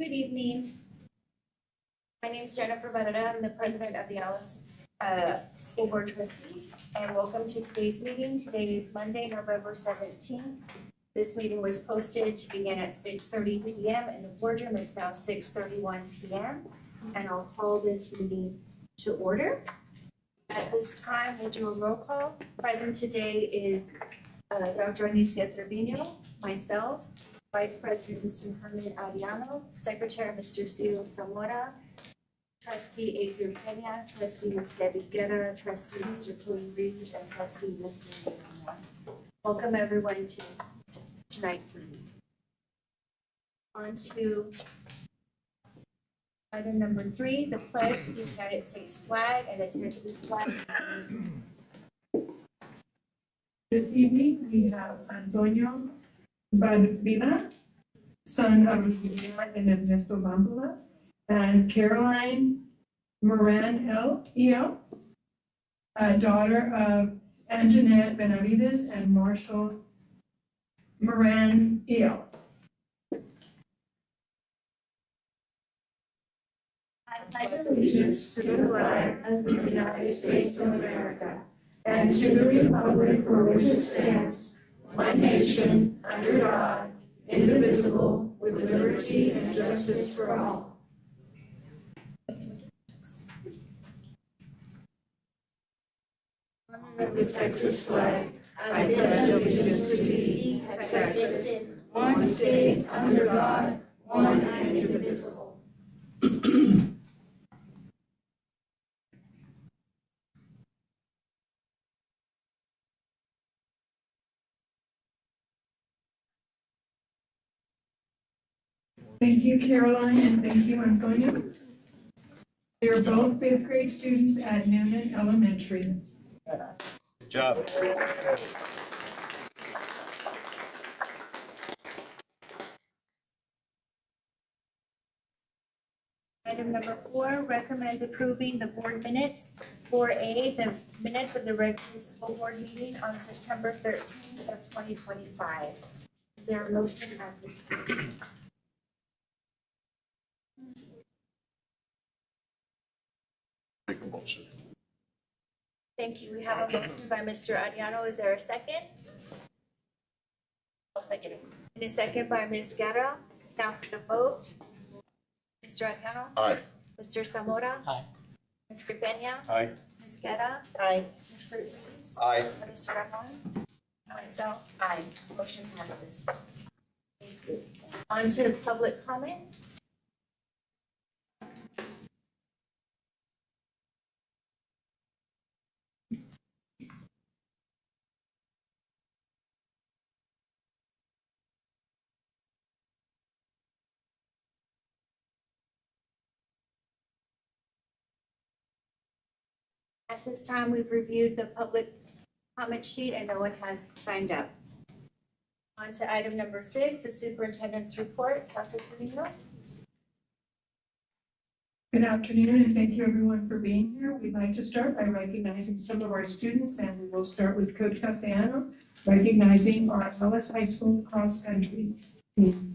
Good evening. My name is Jennifer Barrera. I'm the president of the AISD School Board Trustees, and welcome to today's meeting. Today is Monday, November 17th. This meeting was posted to begin at 6:30 p.m. in the boardroom. It's now 6:31 p.m. and I'll call this meeting to order. At this time, we'll do a roll call. Present today is Dr. Anicia Trevino, myself, Vice President Mr. Herman Ariano, Secretary Mr. Ciro Zamora, Trustee Adrian Pena, Trustee Ms. Debbie Guerra, Trustee Mr. Chloe Reeves, and Trustee Ms. Nina. Welcome everyone to tonight's meeting. On to item number 3, the pledge to the United States flag and the Tennessee flag. This evening, we have Antonio Badvila, son of Guillermo and Ernesto Bambula, and Caroline Moran Eo, daughter of Anjanette Benavides and Marshall Moran Eo. I pledge allegiance to the flag of the United States of America and to the republic for which it stands, one nation, under God, indivisible, with liberty and justice for all. Under the Texas flag, I pledge allegiance to thee, Texas, one state, under God, one and indivisible. Thank you, Caroline, and thank you, Antonio. They are both 5th grade students at Noonan Elementary. Good job. Item number 4, recommend approving the board minutes. 4A, the minutes of the regular school board meeting on September 13th of 2025. Is there a motion at this time? Make a motion. Thank you. We have a motion by Mr. Ariano. Is there a second? I'll second it. And a second by Ms. Guerra. Now for the vote. Mr. Ariano? Aye. Mr. Zamora? Aye. Mr. Pena? Aye. Ms. Guerra? Aye. Mr. Reeves? Aye. Mr. Ramon? Myself? Aye. Motion passes. Thank you. On to public comment. At this time, we've reviewed the public comment sheet and no one has signed up. On to item number 6, the superintendent's report. Dr. Trevino? Good afternoon, and thank you everyone for being here. We'd like to start by recognizing some of our students, and we will start with Coach Castellano, recognizing our Ellis High School cross-country team.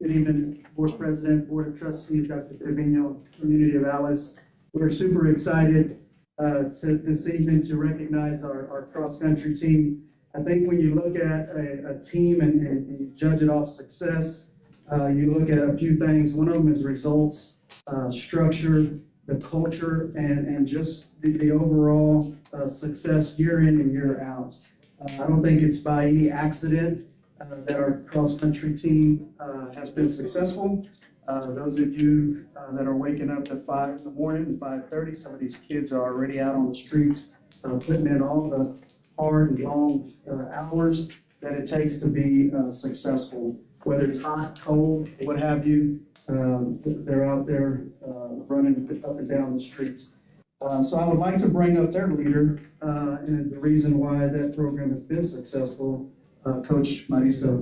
Good evening, Board President, Board of Trustees, Dr. Trevino, Community of Alice. We're super excited this evening to recognize our cross-country team. I think when you look at a team and you judge it off success, you look at a few things. One of them is results, structure, the culture, and just the overall success year in and year out. I don't think it's by any accident that our cross-country team has been successful. Those of you that are waking up at 5 in the morning and 5:30, some of these kids are already out on the streets putting in all the hard and long hours that it takes to be successful. Whether it's hot, cold, what have you, they're out there running up and down the streets. So I would like to bring up their leader and the reason why that program has been successful, Coach Marisa.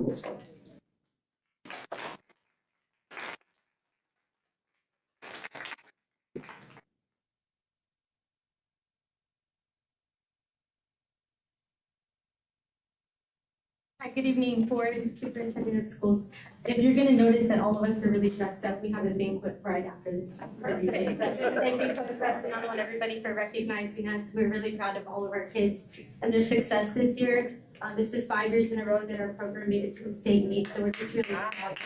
Hi, Good evening, Board, Superintendent of Schools. If you're gonna notice that all of us are really dressed up, we have a banquet right after this. Thank you, Coach Preston. I want everybody for recognizing us. We're really proud of all of our kids and their success this year. This is 5 years in a row that our program made it to the state meet, so we're just really proud.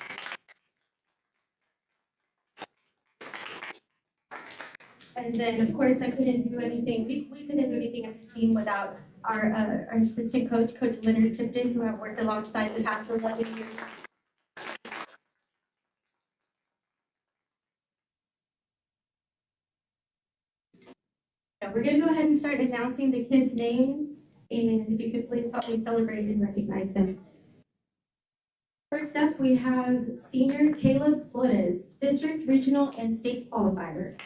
And then, of course, I couldn't do anything, we couldn't do anything as a team without our assistant coach, Coach Leonard Tipton, who I've worked alongside the past 11 years. We're gonna go ahead and start announcing the kids' names, and if you could please help me celebrate and recognize them. First up, we have senior Caleb Flores, district, regional, and state qualifier.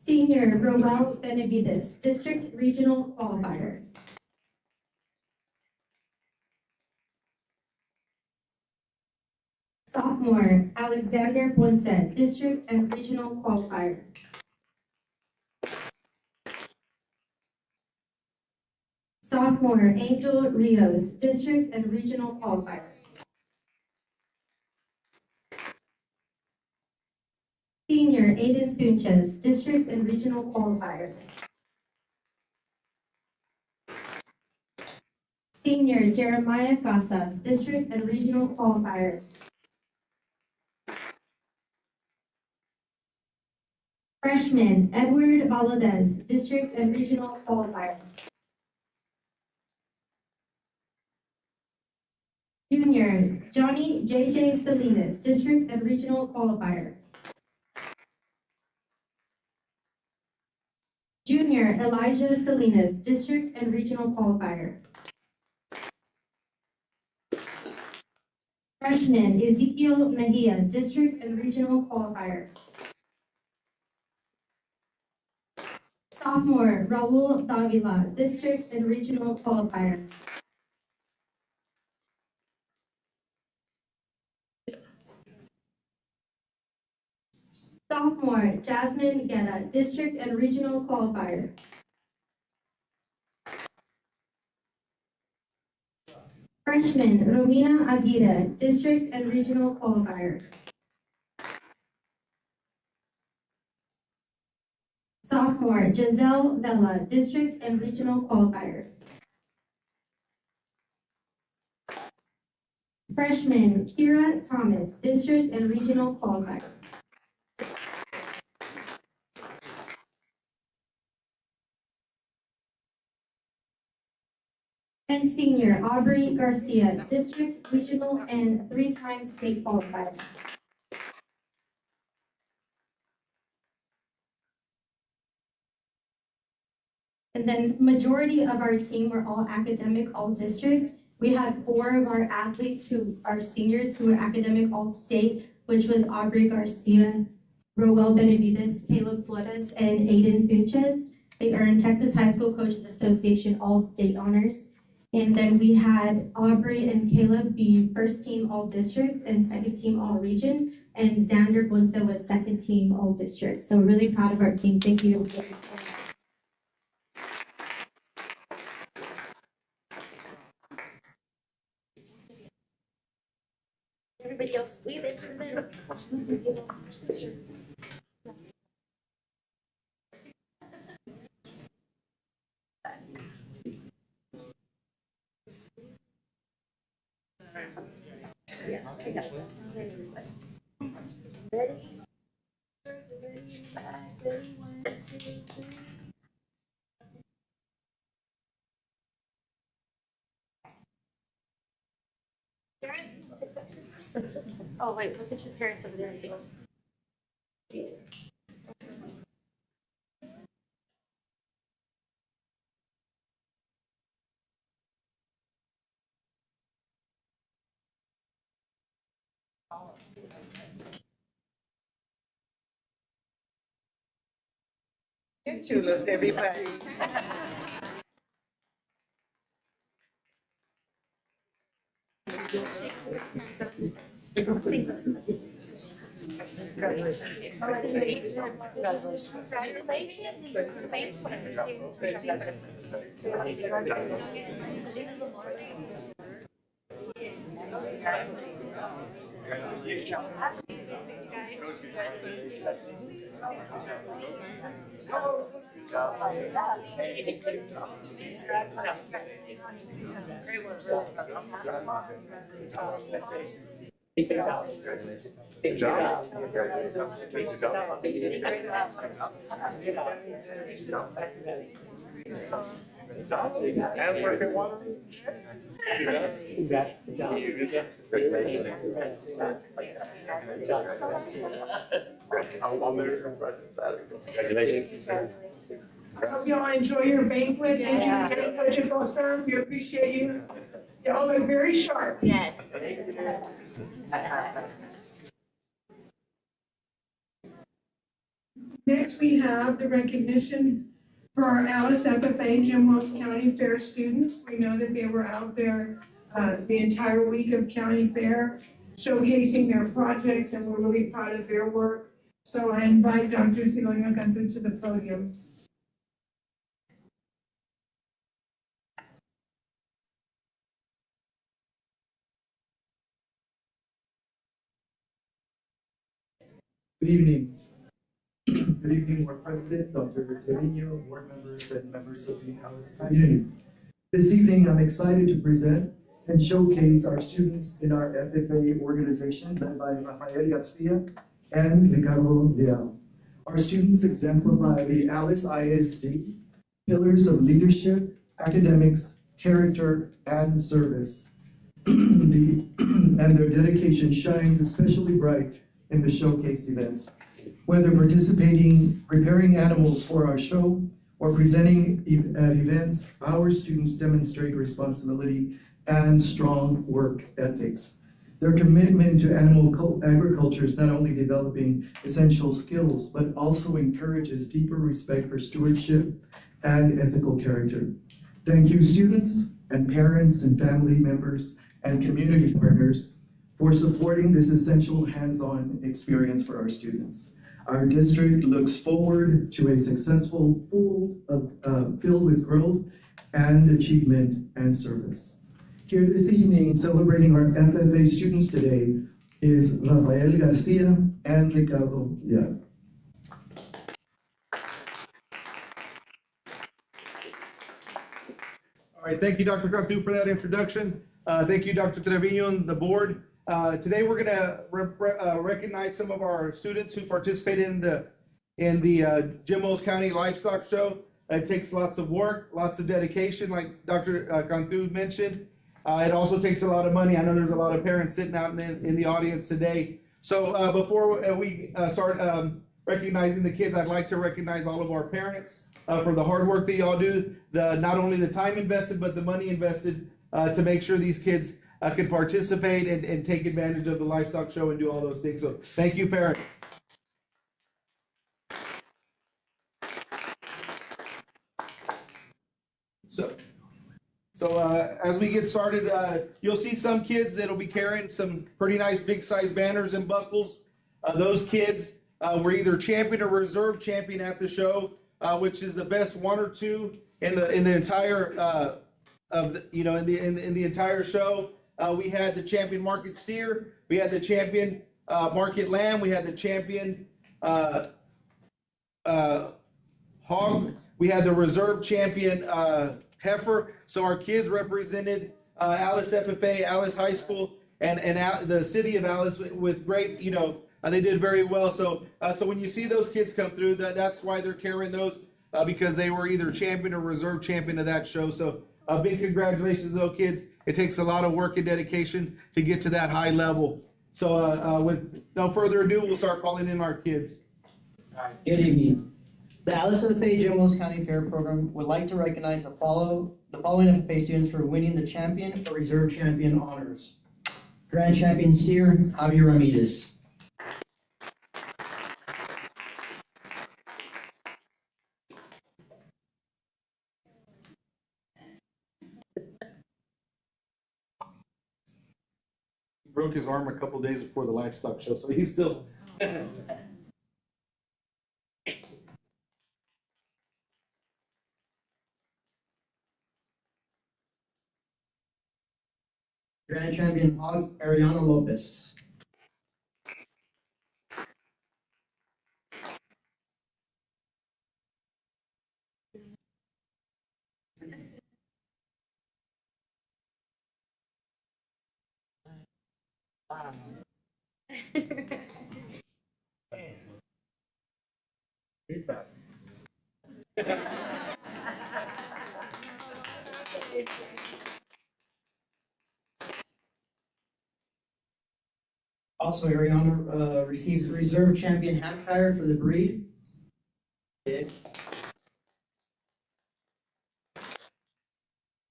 Senior Roel Benavides, district, regional qualifier. Sophomore Alexander Ponce, district and regional qualifier. Sophomore Angel Rios, district and regional qualifier. Senior Aiden Funches, district and regional qualifier. Senior Jeremiah Casas, district and regional qualifier. Freshman Edward Valadez, district and regional qualifier. Junior Johnny J.J. Salinas, district and regional qualifier. Junior Elijah Salinas, district and regional qualifier. Freshman Ezekiel Mejia, district and regional qualifier. Sophomore Raul Davila, district and regional qualifier. Sophomore Jasmine Guetta, district and regional qualifier. Freshman Romina Aguirre, district and regional qualifier. Sophomore Giselle Vela, district and regional qualifier. Freshman Kira Thomas, district and regional qualifier. And senior Aubrey Garcia, district, regional, and 3-time state qualifier. And then majority of our team were all academic, all district. We had 4 of our athletes who are seniors who were academic all state, which was Aubrey Garcia, Roel Benavides, Caleb Flores, and Aiden Funches. They earned Texas High School Coaches Association all state honors. And then we had Aubrey and Caleb be first team all district and second team all region. And Xander Bunce was second team all district. So we're really proud of our team. Thank you. Everybody else, wave it to them. Yeah, I got it. Ready? Oh, wait, look at your parents over there. Chulos, everybody. Congratulations. Good job. Good job. And working one. Exactly. I'll move from present Saturday. Congratulations. Hope y'all enjoy your banquet and you get Coach Acosta. We appreciate you. Y'all look very sharp. Yes. Next, we have the recognition for our Alice FFA Jim Wells County Fair students. We know that they were out there the entire week of county fair, showcasing their projects, and we're really proud of their work. So I invite Dr. Silonia Cantu to the podium. Good evening. Good evening, Board President, Dr. Trevino, board members, and members of the Alice community. This evening, I'm excited to present and showcase our students in our FFA organization led by Rafael Garcia and Ricardo Leal. Our students exemplify the Alice ISD pillars of leadership, academics, character, and service. And their dedication shines especially bright in the showcase events. Whether participating, preparing animals for our show, or presenting at events, our students demonstrate responsibility and strong work ethics. Their commitment to animal agriculture is not only developing essential skills, but also encourages deeper respect for stewardship and ethical character. Thank you, students and parents and family members and community partners for supporting this essential hands-on experience for our students. Our district looks forward to a successful filled with growth and achievement and service. Here this evening, celebrating our FFA students today is Rafael Garcia and Ricardo Leal. All right, thank you, Dr. Cantu, for that introduction. Thank you, Dr. Trevino and the board. Today, we're going to recognize some of our students who participated in the Jim Wells County Livestock Show. It takes lots of work, lots of dedication, like Dr. Cantu mentioned. It also takes a lot of money. I know there's a lot of parents sitting out in the audience today. So before we start recognizing the kids, I'd like to recognize all of our parents for the hard work that y'all do, not only the time invested, but the money invested to make sure these kids can participate and take advantage of the livestock show and do all those things. So thank you, parents. So as we get started, you'll see some kids that'll be carrying some pretty nice big size banners and buckles. Those kids were either champion or reserve champion at the show, which is the best one or two in the entire in the entire show. We had the champion market steer, we had the champion market lamb, we had the champion hog, we had the reserve champion heifer. So our kids represented Alice FFA, Alice High School, and the city of Alice with great, they did very well. So when you see those kids come through, that's why they're carrying those, because they were either champion or reserve champion of that show. So a big congratulations to those kids. It takes a lot of work and dedication to get to that high level. So with no further ado, we'll start calling in our kids. Good evening. The Alice FFA Jim Wells County Fair Program would like to recognize the following FFA students for winning the champion or reserve champion honors. Grand Champion Steer, Javier Ramirez. Broke his arm a couple days before the livestock show, so he's still Grand champion hog, Ariana Lopez. Also, Ariana receives reserve champion Hampshire for the breed.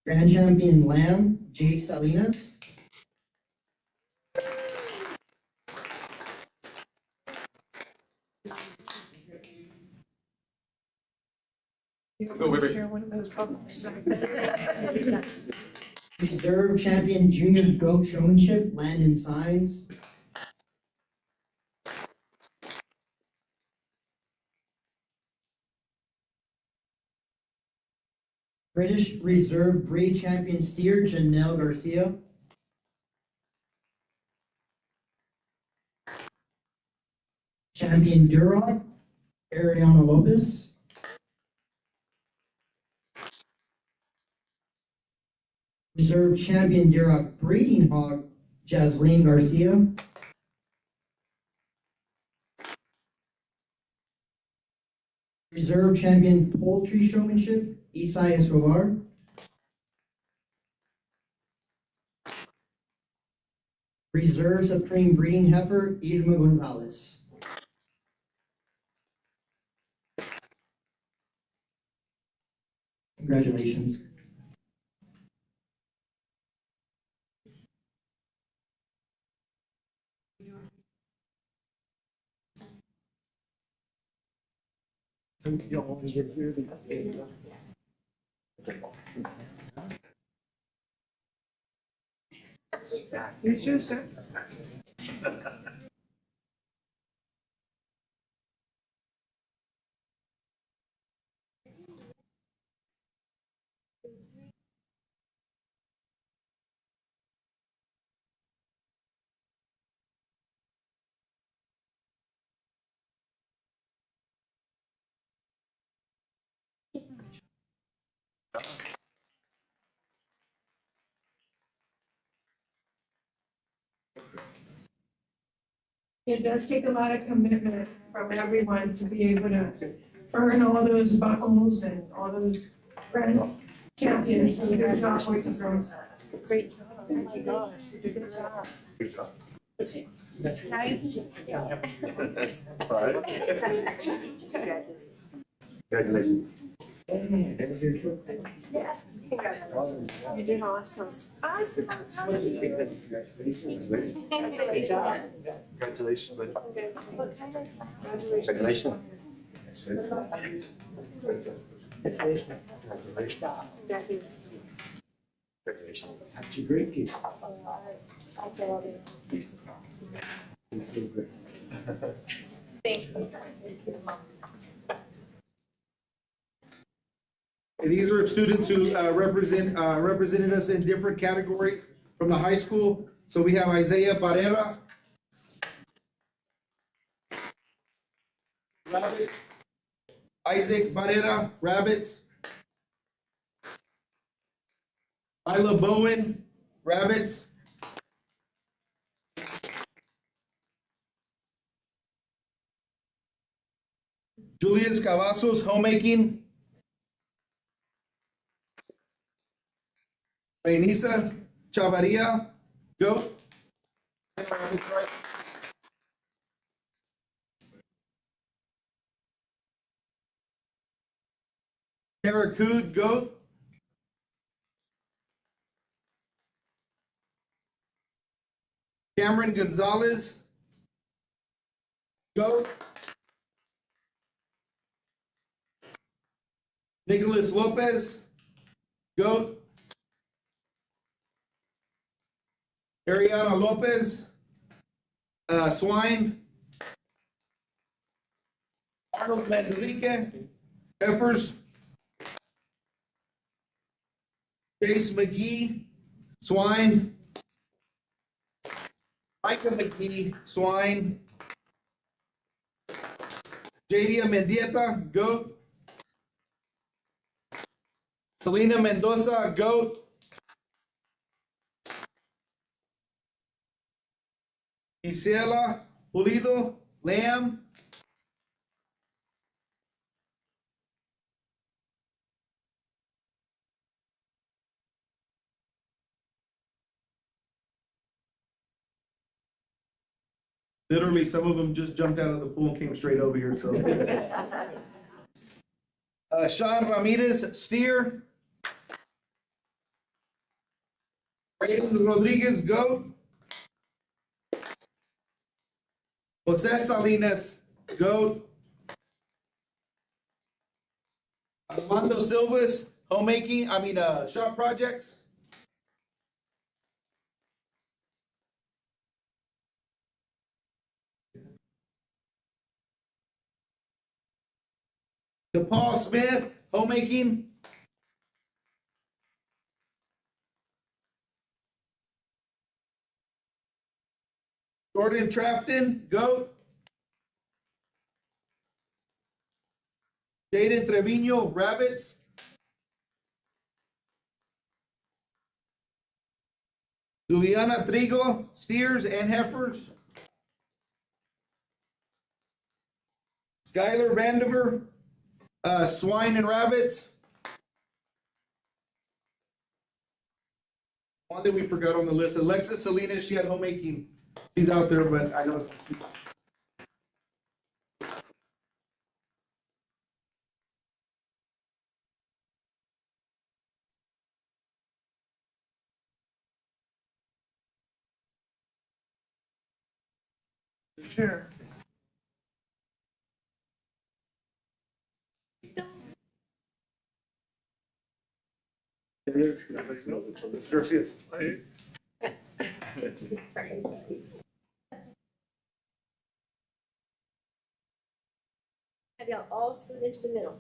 Grand champion lamb, Jay Salinas. Go with it. Share one of those bubbles. Reserve champion junior goat showmanship, Landon Signs. British Reserve breed champion steer, Janelle Garcia. Champion Duroc, Ariana Lopez. Reserve champion Duroc breeding hog, Jasleen Garcia. Reserve champion poultry showmanship, Isai Escobar. Reserve supreme breeding heifer, Irma Gonzalez. Congratulations. You sure, sir? It does take a lot of commitment from everyone to be able to earn all those buckles and all those grand champions. So good job, boys and girls. Great job. Oh my gosh, it's a good job. Good job. Congratulations. You did awesome. Awesome. Great job. Congratulations, buddy. Congratulations. Congratulations. That's a great kid. Thank you. And these are students who represented us in different categories from the high school. So we have Isaiah Barrera, rabbits. Isaac Barrera, rabbits. Isla Bowen, rabbits. Julius Cavazos, homemaking. Reinisa Chavarria, goat. Paracood, goat. Cameron Gonzalez, goat. Nicholas Lopez, goat. Ariana Lopez, swine. Arnold Manrique, Peppers. Chase McGee, Swine. Micah McGee, Swine. Jadia Mendieta, Goat. Selena Mendoza, Goat. Isela Pulido, Lamb. Literally, some of them just jumped out of the pool and came straight over here, so. Sean Ramirez, Steer. Brayden Rodriguez, Goat. Jose Salinas, Goat. Armando Silvas, shop projects. DePaul Smith, homemaking. Jordan Trafton, Goat. Jaden Trevino, Rabbits. Juliana Trigo, Steers and Heifers. Skylar Vandiver, Swine and Rabbits. One that we forgot on the list, Alexis Salinas, she had homemaking. She's out there, but I know it's. Sure. Have y'all all scoot into the middle?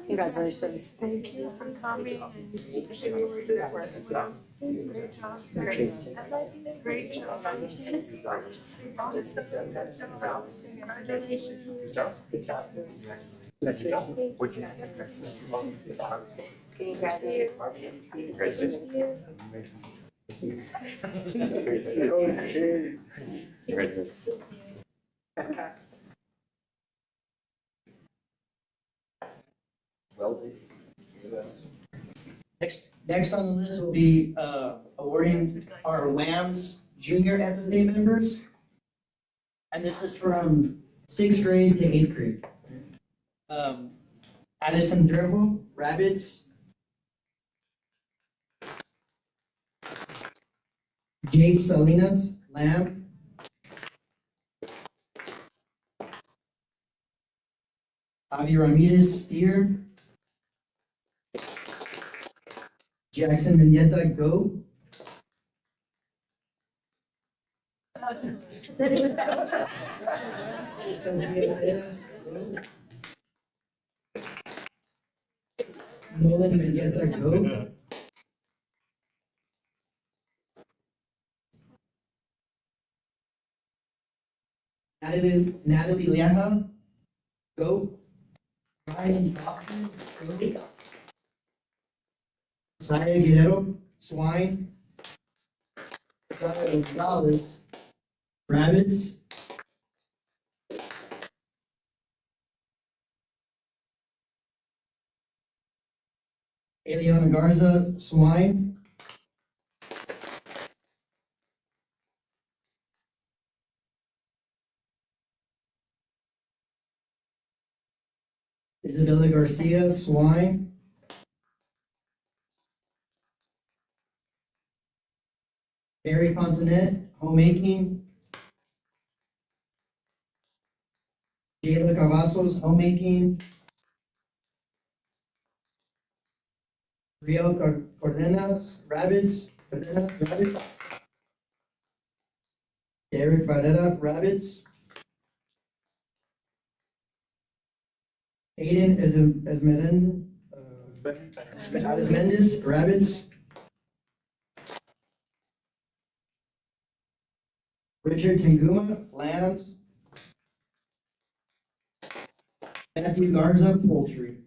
Congratulations. Thank you for coming and teaching me what this was. Great job. Great job. Great job. Congratulations. Next on the list will be awarding our WAMS junior FFA members. And this is from 6th grade to 8th grade. Addison Dribble, Rabbits. Jay Salinas, Lamb. Javi Ramirez, Steer. Jackson Mendieta, Goat. Sophia Perez, Goat. Nolan Mendieta, Goat. Natalie Lieja, Goat. Ryan Hoffman, Goat. Saya Guerrero, Swine. Ryan Gonzalez, Rabbits. Eliana Garza, Swine. Isabella Garcia, swine. Mary Ponsonet, homemaking. Jayla Cavazos, homemaking. Riel Cardenas, rabbits. Derek Varela, rabbits. Aiden Esmendez, rabbits. Richard Tanguma, lambs. Matthew Garza, poultry.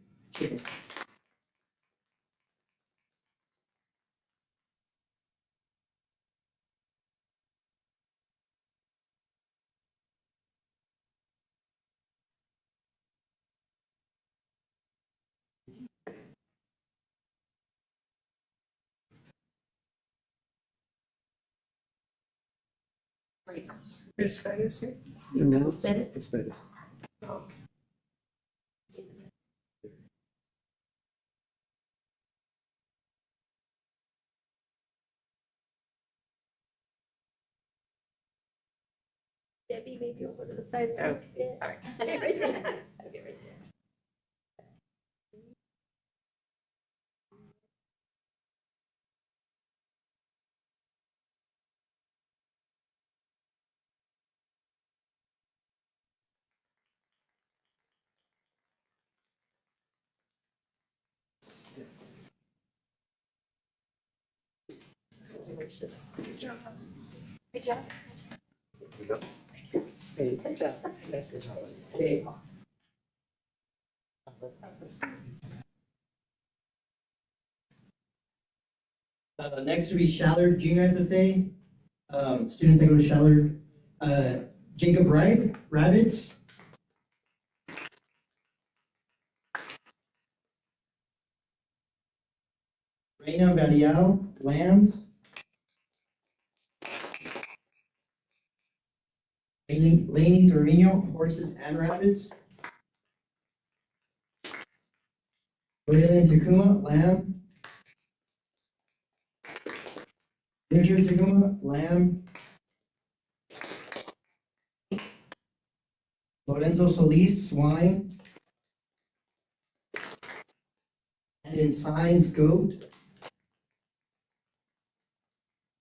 Ms. Bettis here. No, it's better. Debbie, maybe over to the side. Okay, all right. Okay, right there. Okay, right there. Congratulations. Good job. Good job. Hey, good job. That's it. Okay. Next will be Shallard Junior FFA. Students that go to Shallard. Jacob Wright, rabbits. Reina Valiao, lambs. Laney Torino, horses and rabbits. Leland Takuma, lamb. Richard Takuma, lamb. Lorenzo Solis, swine. And in signs, goat.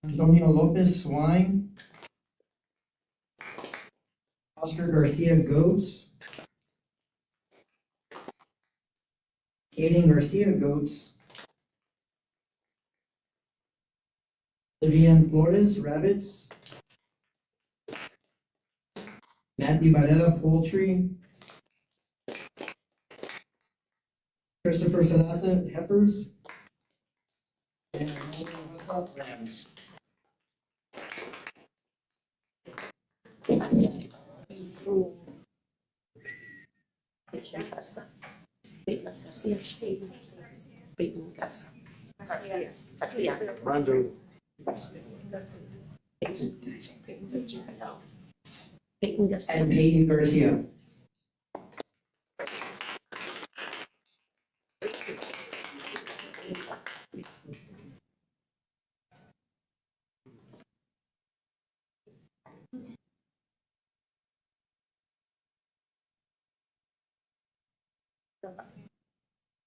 Antonio Lopez, swine. Oscar Garcia, goats. Kaden Garcia, goats. Vivian Flores, rabbits. Matthew Varela, poultry. Christopher Sanata, heifers. And lambs. Brandon. And Peyton Garcia.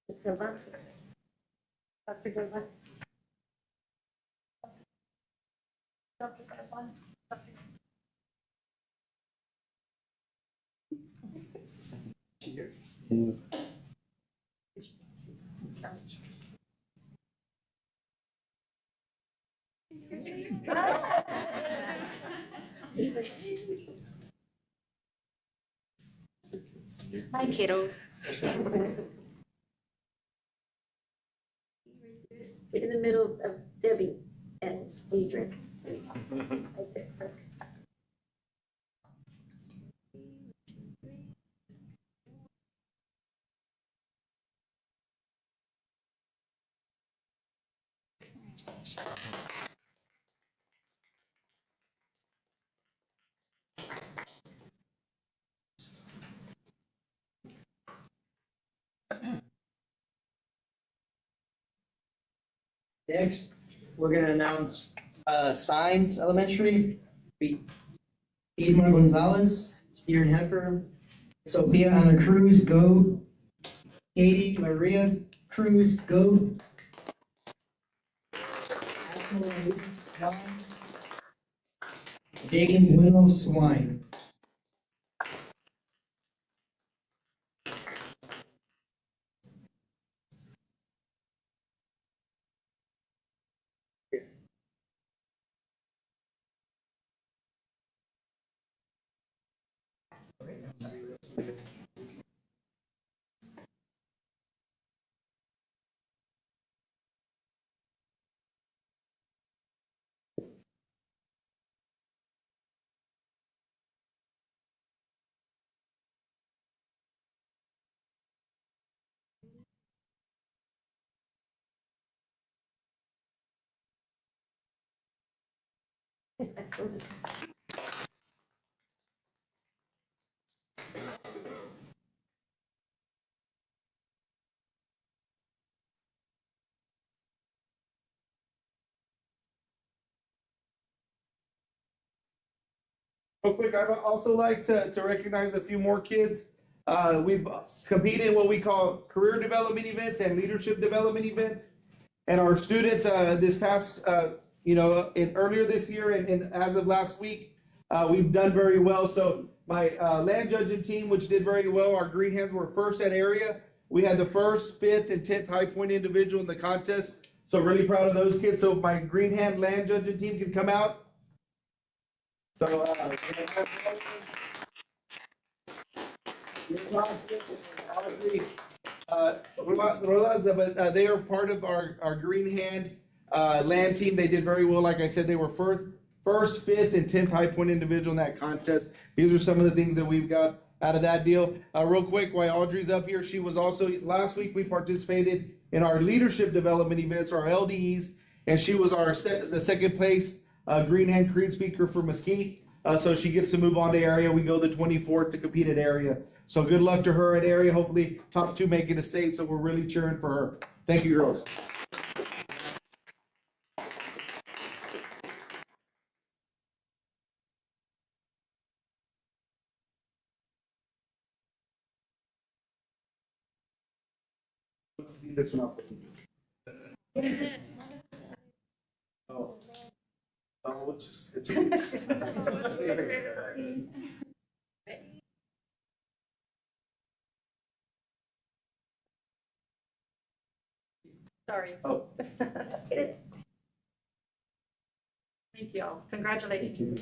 Let's go back. Dr. Goodwin. Dr. Goodwin. Hi, kiddos. In the middle of Debbie and Adrian. Right there, perfect. Next, we're gonna announce, Signs Elementary, Edmar Gonzalez, Steven Heifer, Sophia Ana Cruz, go. Katie Maria Cruz, go. Jagan Willow Swine. Real quick, I'd also like to recognize a few more kids. We've competed in what we call career development events and leadership development events. And our students, this past, earlier this year and as of last week, we've done very well. So my land judging team, which did very well, our green hands were first at area. We had the first, fifth, and 10th high point individual in the contest. So really proud of those kids. So if my green hand land judging team can come out. So, but they are part of our green hand land team. They did very well. Like I said, they were first, fifth, and 10th high point individual in that contest. These are some of the things that we've got out of that deal. Real quick, while Audrey's up here, she was also, last week we participated in our leadership development events, our LDEs, and she was the second place green hand creed speaker for Mesquite. So she gets to move on to area. We go the 24th to compete at area. So good luck to her at area. Hopefully top 2 make it a state. So we're really cheering for her. Thank you, girls. This one up. Oh. Oh, it's Sorry. Oh. Thank you all. Congratulations.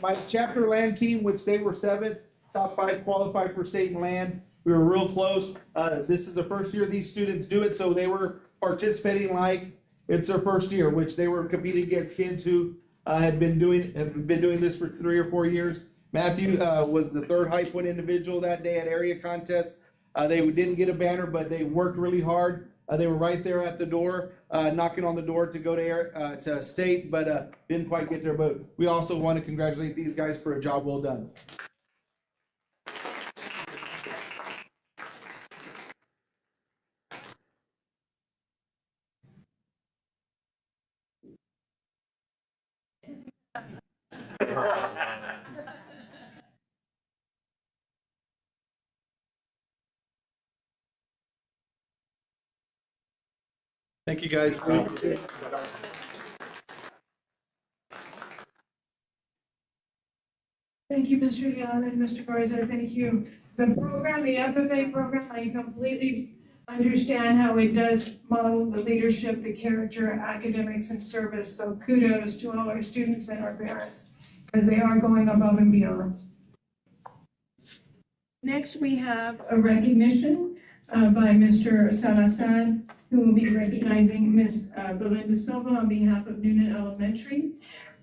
My chapter land team, which they were 7th, top 5 qualified for state and land. We were real close. This is the first year these students do it, so they were participating like it's their first year, which they were competing against kids who have been doing this for 3 or 4 years. Matthew was the 3rd high point individual that day at area contest. They didn't get a banner, but they worked really hard. They were right there at the door, knocking on the door to go to state, but didn't quite get there. But we also want to congratulate these guys for a job well done. Thank you, guys. Thank you, Mr. Young and Mr. Garza, thank you. The program, the FFA program, I completely understand how it does model the leadership, the character, academics, and service. So kudos to all our students and our parents, because they are going above and beyond. Next, we have a recognition by Mr. Salazar, who will be recognizing Ms. Belinda Silva on behalf of Newnan Elementary.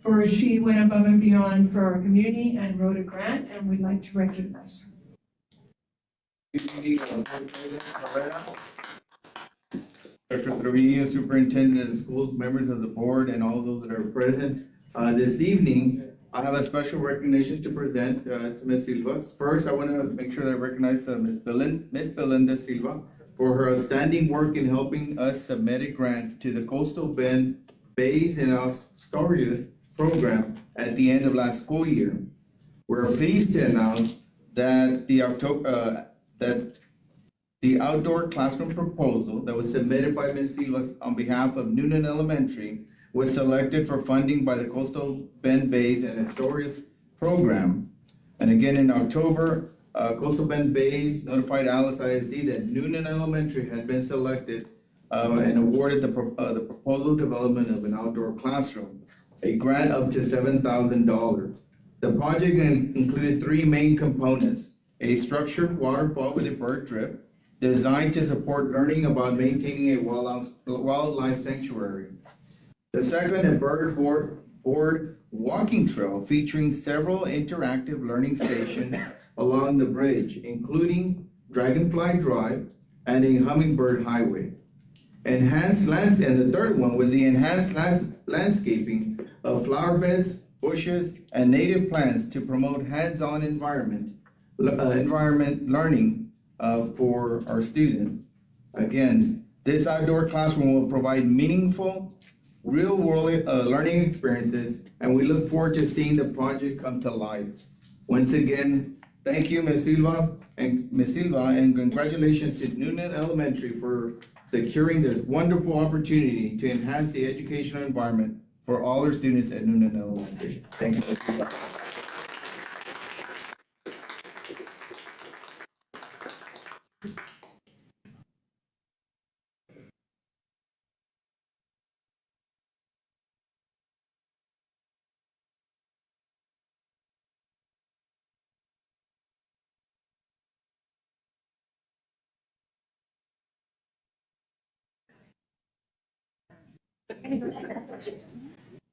For she went above and beyond for our community and wrote a grant, and we'd like to recognize her. Dr. Trevino, Superintendent of Schools, members of the board, and all those that are present. This evening, I have a special recognition to present to Ms. Silva. First, I want to make sure that I recognize Ms. Belinda Silva for her outstanding work in helping us submit a grant to the Coastal Bend Bays and Asturias program at the end of last school year. We're pleased to announce that the outdoor classroom proposal that was submitted by Ms. Silva on behalf of Noonan Elementary was selected for funding by the Coastal Bend Bays and Asturias program. And again, in October, Coastal Bend Bays notified Alice ISD that Noonan Elementary had been selected and awarded the proposal development of an outdoor classroom, a grant up to $7,000. The project included three main components: a structured waterfall with a bird drip, designed to support learning about maintaining a wildlife sanctuary. The second, a bird board walking trail featuring several interactive learning stations along the bridge, including Dragonfly Drive and a hummingbird highway. And the third one was the enhanced landscaping of flower beds, bushes, and native plants to promote hands-on environment learning for our students. Again, this outdoor classroom will provide meaningful, real-world learning experiences, and we look forward to seeing the project come to life. Once again, thank you, Ms. Silva, and congratulations to Noonan Elementary for securing this wonderful opportunity to enhance the educational environment for all our students at Noonan Elementary. Thank you, Ms. Silva.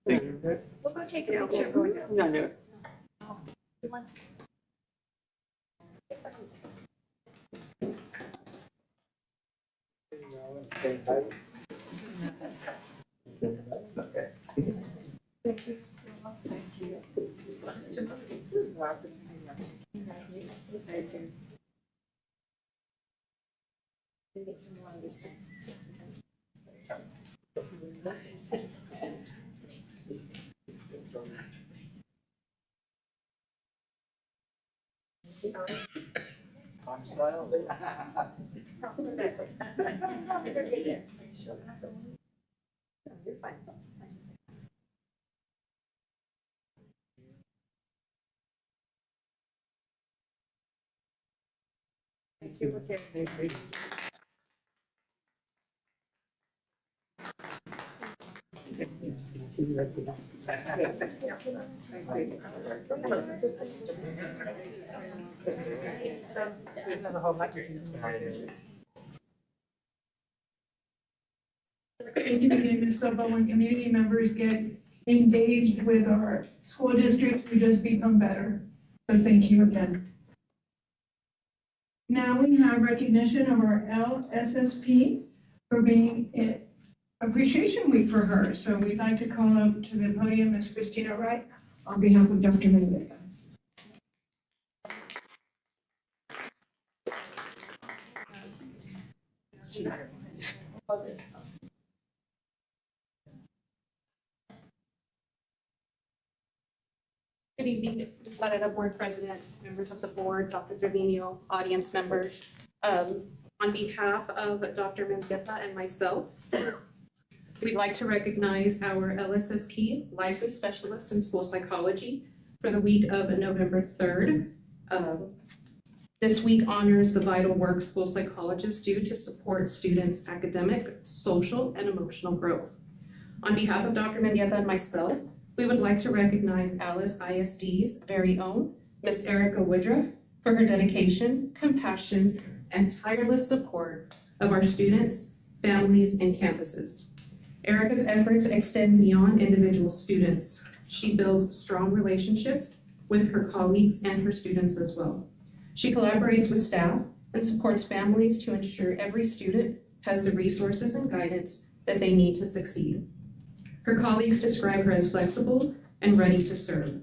We'll go take a picture. You're fine. Thank you. Thank you again, Ms. Silva. When community members get engaged with our school districts, we just become better. So thank you again. Now we have recognition of our LSSP for being Appreciation Week for her. So we'd like to call up to the podium Ms. Christina Wright on behalf of Dr. Mendoza. Good evening, Disparata Board President, members of the board, Dr. Trevino, audience members. On behalf of Dr. Mendoza and myself, we'd like to recognize our LSSP licensed specialist in school psychology for the week of November 3rd. This week honors the vital work school psychologists do to support students' academic, social, and emotional growth. On behalf of Dr. Mendoza and myself, we would like to recognize Alice ISD's very own Miss Erica Woodruff for her dedication, compassion, and tireless support of our students, families, and campuses. Erica's efforts extend beyond individual students. She builds strong relationships with her colleagues and her students as well. She collaborates with staff and supports families to ensure every student has the resources and guidance that they need to succeed. Her colleagues describe her as flexible and ready to serve.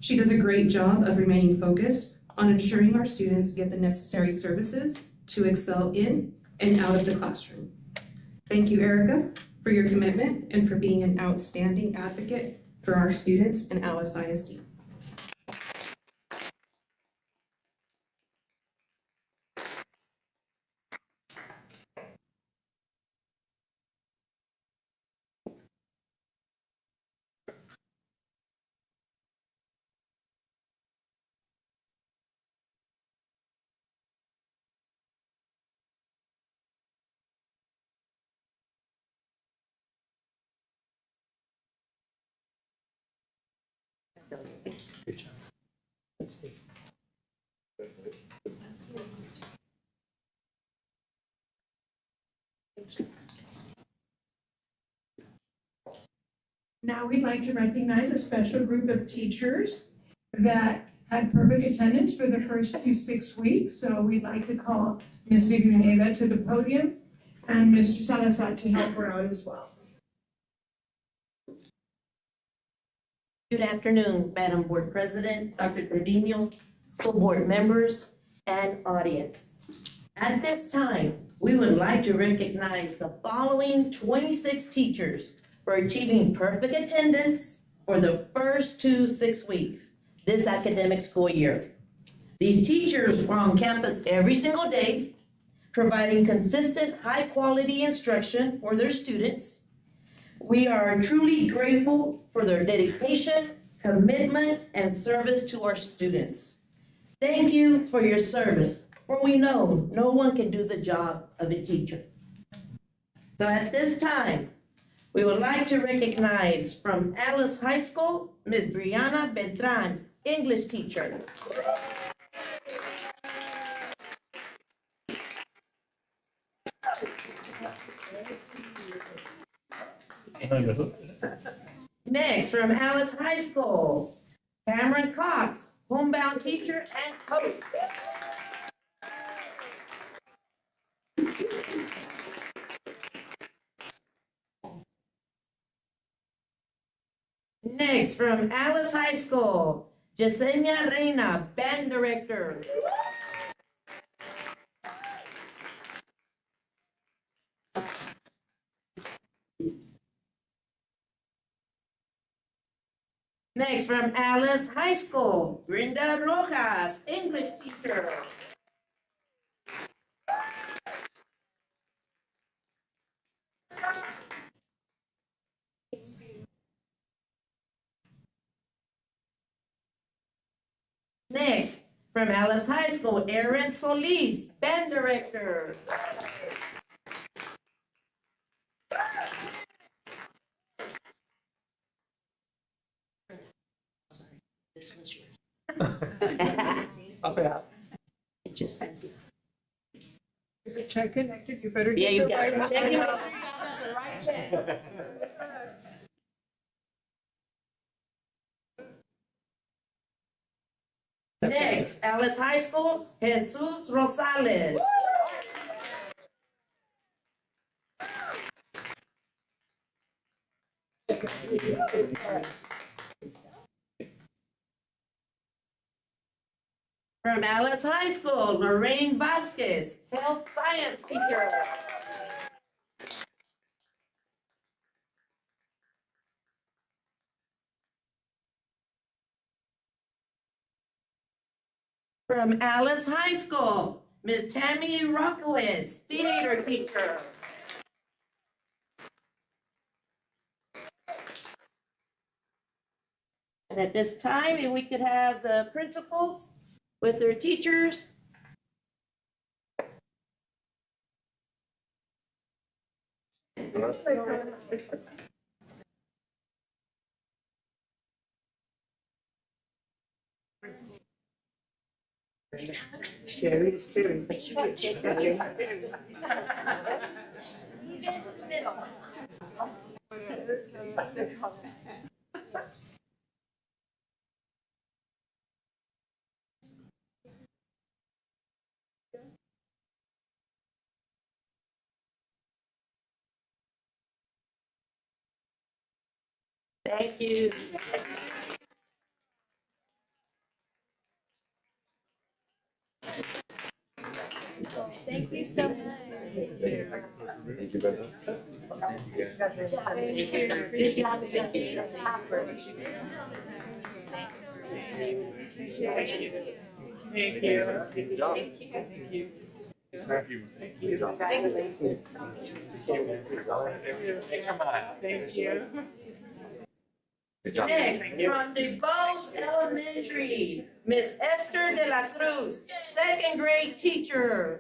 She does a great job of remaining focused on ensuring our students get the necessary services to excel in and out of the classroom. Thank you, Erica, for your commitment and for being an outstanding advocate for our students in Alice ISD. Good job. Now we'd like to recognize a special group of teachers that had perfect attendance for the first 6 weeks. So we'd like to call Ms. Villanueva to the podium and Mr. Salazar to help her out as well. Good afternoon, Madam Board President, Dr. Trevino, school board members, and audience. At this time, we would like to recognize the following 26 teachers for achieving perfect attendance for the first 6 weeks this academic school year. These teachers were on campus every single day, providing consistent, high-quality instruction for their students. We are truly grateful for their dedication, commitment, and service to our students. Thank you for your service, for we know no one can do the job of a teacher. So at this time, we would like to recognize from Alice High School, Ms. Brianna Beltran, English teacher. Next, from Alice High School, Cameron Cox, homebound teacher and coach. Next, from Alice High School, Yesenia Reina, band director. Next, from Alice High School, Brenda Rojas, English teacher. Next, from Alice High School, Erin Solis, band director. Sorry, this one's yours. Up and out. It just sent you. Is it check connected? You better Yeah, get you the got right it. one. Check it out. The right check. Next, Alice High School, Jesus Rosales. From Alice High School, Lorraine Vasquez, health science teacher. From Alice High School, Ms. Tammy Rockowitz, theater teacher. And at this time, if we could have the principals with their teachers. Sherry. Make sure you check out here. Move into the middle. Thank you. Thank you so much. Thank you, President. Good job. Thank you. Good job. Good job. Congratulations. Thank you. Good job. Next, from the Bose Elementary, Miss Esther de la Cruz, second grade teacher.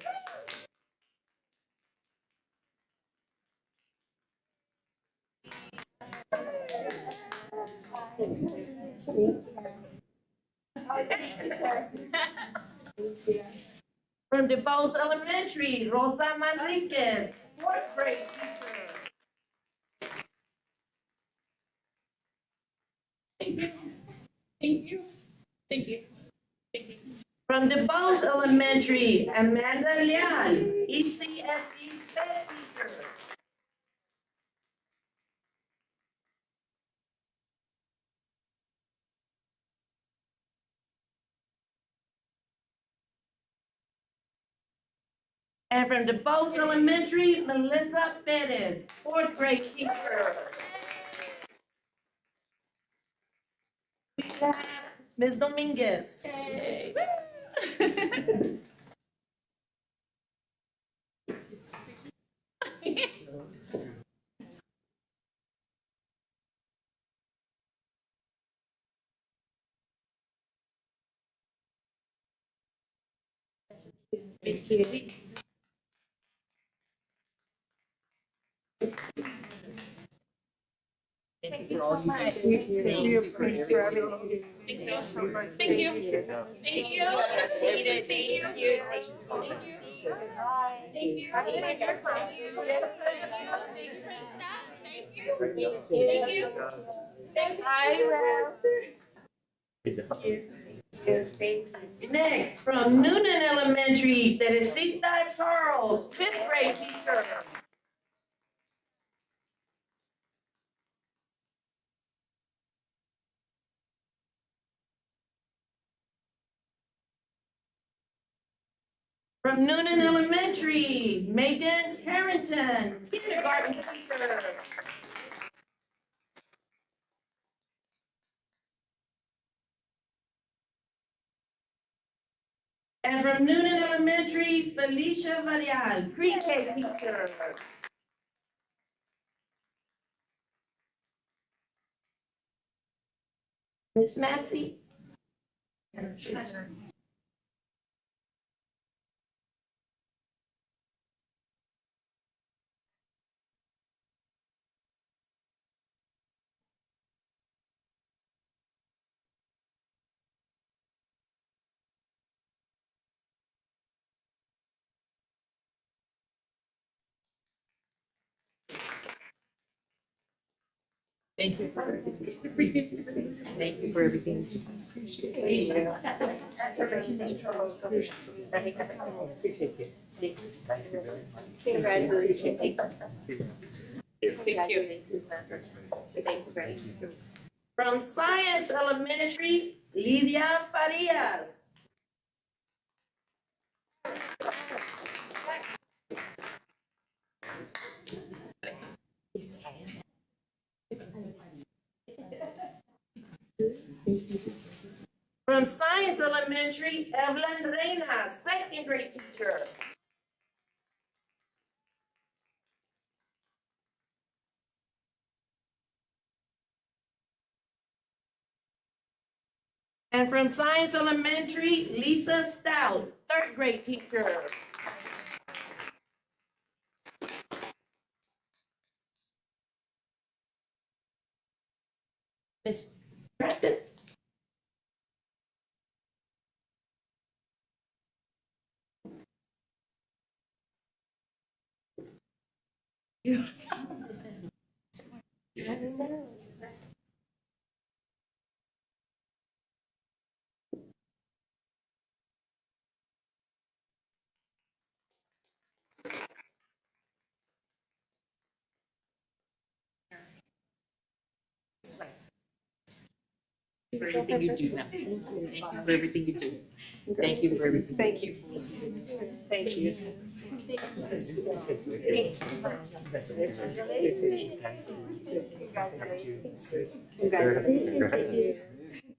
From the Bose Elementary, Rosa Manriquez, fourth grade teacher. Thank you. Thank you. Thank you. Thank you. From the Bose Elementary, Amanda Leal, ECSE sped teacher. And from the Bose Elementary, Melissa Perez, fourth grade teacher. We have Ms. Dominguez. Yay. Thank you. Thank you so much. We appreciate everything. Thank you so much. Thank you. Thank you. Thank you. Thank you. Thank you. Thank you. Thank you. Thank you. Next, from Noonan Elementary, Teresita Charles, fifth grade teacher. From Noonan Elementary, Megan Harrington, kindergarten teacher. And from Noonan Elementary, Felicia Varial, pre-K teacher. Miss Matsy. Thank you for everything. Thank you for everything. Congratulations. From Science Elementary, Lydia Farias. From Science Elementary, Evelyn Reina, second grade teacher. And from Science Elementary, Lisa Stout, third grade teacher. Miss Preston. For everything you do now. Thank you for everything you do. Thank you for everything. Thank you. Thank you.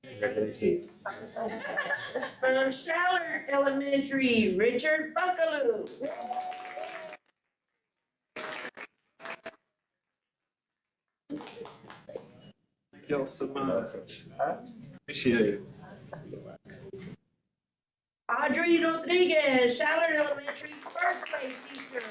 Congratulations. From Shallard Elementary, Richard Buckaloo. Thank you all so much. Appreciate it. Audrey Rodriguez, Shallard Elementary, first grade teacher.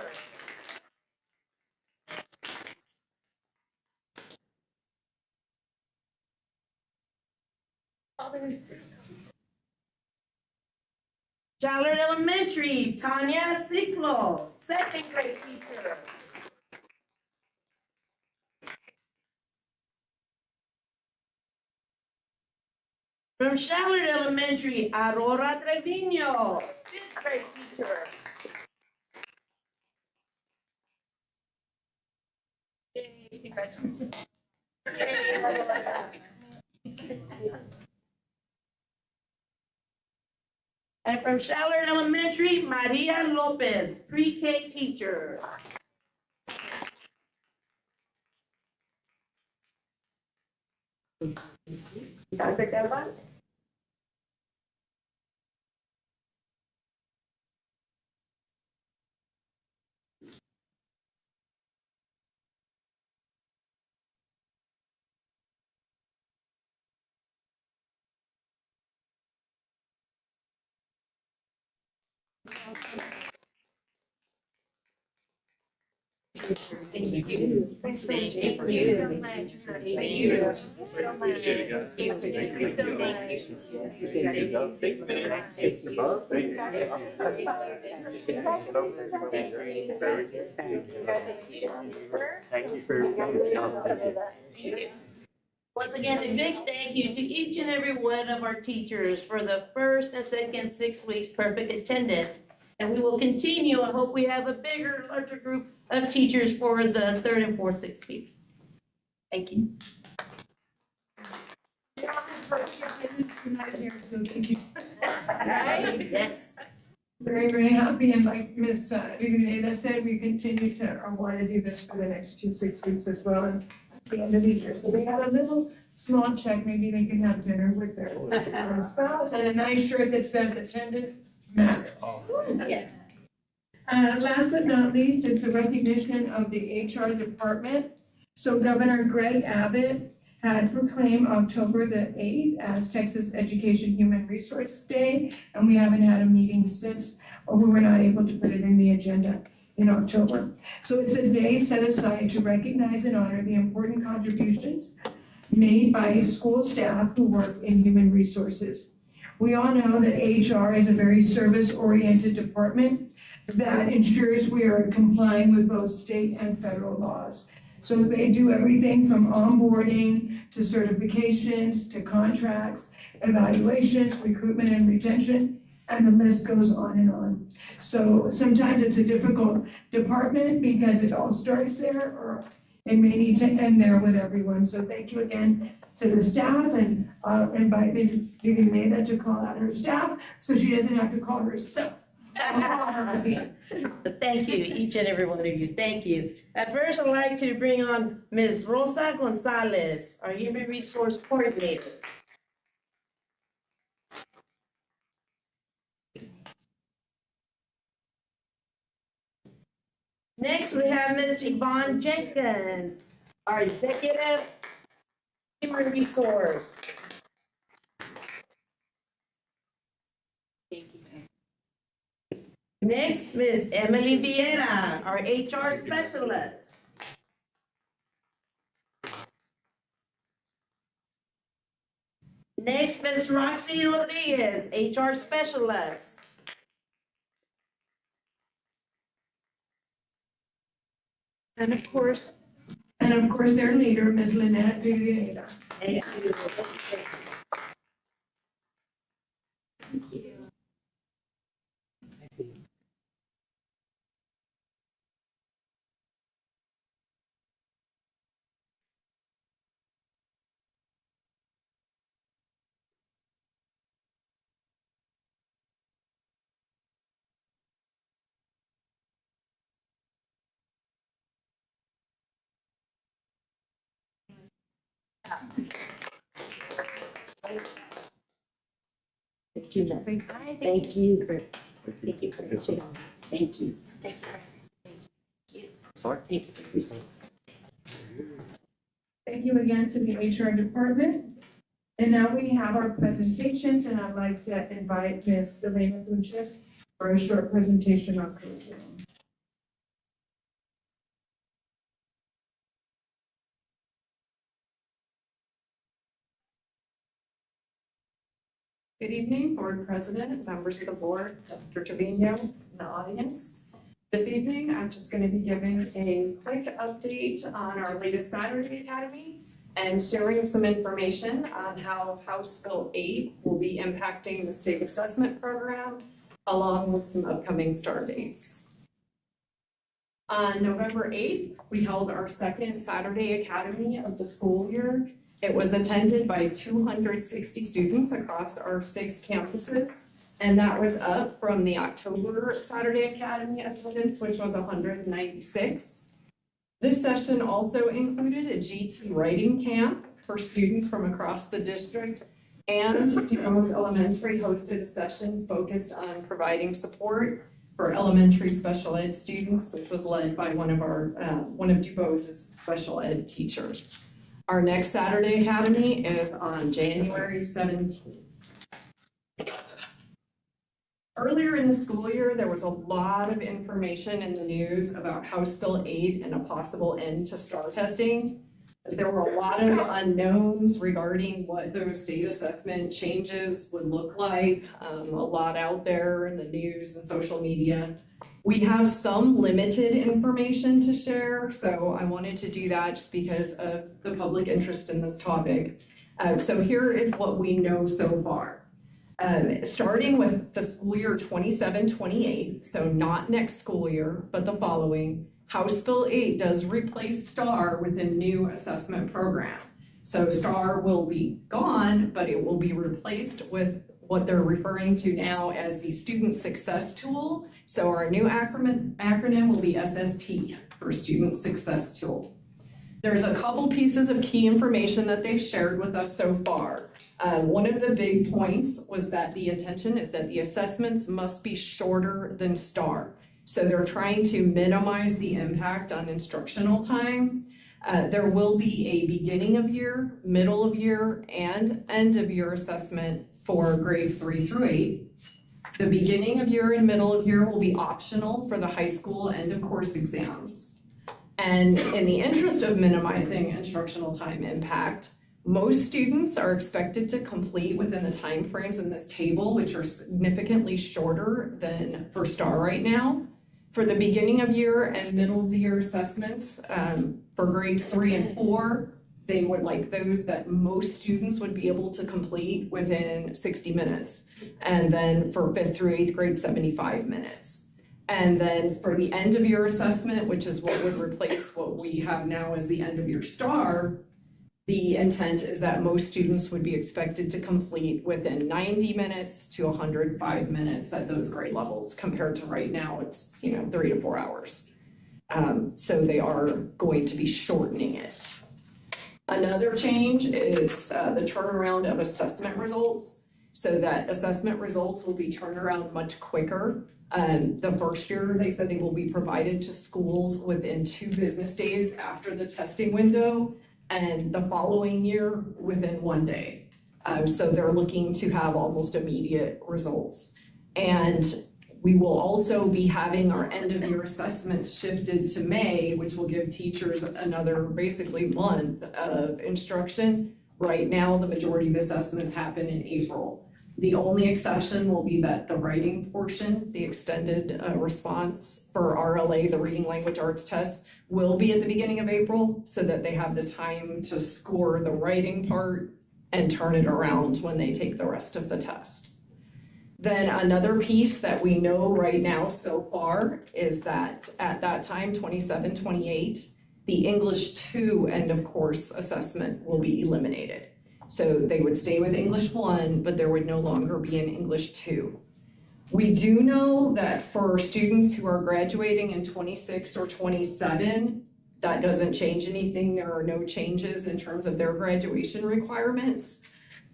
Shallard Elementary, Tanya Ciclo, second grade teacher. From Shallard Elementary, Aurora Trevino, fifth grade teacher. And from Shallard Elementary, Maria Lopez, pre-K teacher. Dr. Deva? Thank you. Thanks Thank so you. much. Thank you so much. Thank you so much. Thank you. Thank you so much. Thank you for coming. Once again, a big thank you to each and every one of our teachers for the first and second 6 weeks perfect attendance. And we will continue. I hope we have a bigger, larger group of teachers for the third and fourth 6 weeks. Thank you. Tonight here, so thank you. Yes. Very, very happy, and like Ms. Rivineda said, we continue to want to do this for the next 6 weeks as well, and at the end of the year. So they have a little small check, maybe they can have dinner with their spouse, and a nice shirt that says attendance matters. Yes. Last but not least, is the recognition of the HR department. So Governor Greg Abbott had proclaimed October the 8th as Texas Education Human Resources Day, and we haven't had a meeting since, or we were not able to put it in the agenda in October. So it's a day set aside to recognize and honor the important contributions made by school staff who work in human resources. We all know that HR is a very service-oriented department that ensures we are complying with both state and federal laws. So they do everything from onboarding to certifications to contracts, evaluations, recruitment and retention, and the list goes on and on. So sometimes it's a difficult department because it all starts there, or it may need to end there with everyone. So thank you again to the staff, and invite Viviana to call out her staff so she doesn't have to call herself. Thank you, each and every one of you. Thank you. At first, I'd like to bring on Ms. Rosa Gonzalez, our Human Resource Coordinator. Next, we have Ms. Yvonne Jenkins, our Executive Human Resource. Next, Ms. Emily Vieira, our HR Specialist. Next, Ms. Roxy Rodriguez, HR Specialist. And of course, their leader, Ms. Lynette Viviana. Thank you. Thank you, Matt. Thank you for, thank you for, thank you. Sorry. Thank you again to the HR department. And now we have our presentations, and I'd like to invite Ms. Elena Duches for a short presentation on curriculum. Good evening, Board President, members of the board, Dr. Trevino, and the audience. This evening, I'm just going to be giving a quick update on our latest Saturday Academy and sharing some information on how House Bill 8 will be impacting the state assessment program, along with some upcoming start dates. On November 8th, we held our second Saturday Academy of the school year. It was attended by 260 students across our 6 campuses, and that was up from the October Saturday Academy attendance, which was 196. This session also included a GT writing camp for students from across the district, and DuBose Elementary hosted a session focused on providing support for elementary special ed students, which was led by one of DuBose's special ed teachers. Our next Saturday Academy is on January 17th. Earlier in the school year, there was a lot of information in the news about House Bill 8 and a possible end to STAR testing. There were a lot of unknowns regarding what those state assessment changes would look like, a lot out there in the news and social media. We have some limited information to share, so I wanted to do that just because of the public interest in this topic. So here is what we know so far. Starting with the school year 27-28, so not next school year, but the following, House Bill 8 does replace STAR with a new assessment program. So STAR will be gone, but it will be replaced with what they're referring to now as the Student Success Tool. So our new acronym will be SST for Student Success Tool. There's a couple pieces of key information that they've shared with us so far. One of the big points was that the intention is that the assessments must be shorter than STAR. So they're trying to minimize the impact on instructional time. There will be a beginning of year, middle of year, and end of year assessment for grades 3 through 8. The beginning of year and middle of year will be optional for the high school end of course exams. And in the interest of minimizing instructional time impact, most students are expected to complete within the timeframes in this table, which are significantly shorter than for STAR right now. For the beginning of year and middle of year assessments, for grades 3 and 4, they would like those that most students would be able to complete within 60 minutes. And then for 5th through 8th grade, 75 minutes. And then for the end of year assessment, which is what would replace what we have now as the end of year STAR, the intent is that most students would be expected to complete within 90 minutes to 105 minutes at those grade levels, compared to right now, it's 3 to 4 hours. So they are going to be shortening it. Another change is the turnaround of assessment results, so that assessment results will be turned around much quicker. The first year, they said they will be provided to schools within 2 business days after the testing window, and the following year within 1 day. So they're looking to have almost immediate results. And we will also be having our end of year assessments shifted to May, which will give teachers another basically month of instruction. Right now, the majority of the assessments happen in April. The only exception will be that the writing portion, the extended response for RLA, the reading language arts test, will be at the beginning of April, so that they have the time to score the writing part and turn it around when they take the rest of the test. Then another piece that we know right now so far is that at that time, 27-28, the English 2 end of course assessment will be eliminated. So they would stay with English 1, but there would no longer be an English 2. We do know that for students who are graduating in 26 or 27, That doesn't change anything. There are no changes in terms of their graduation requirements.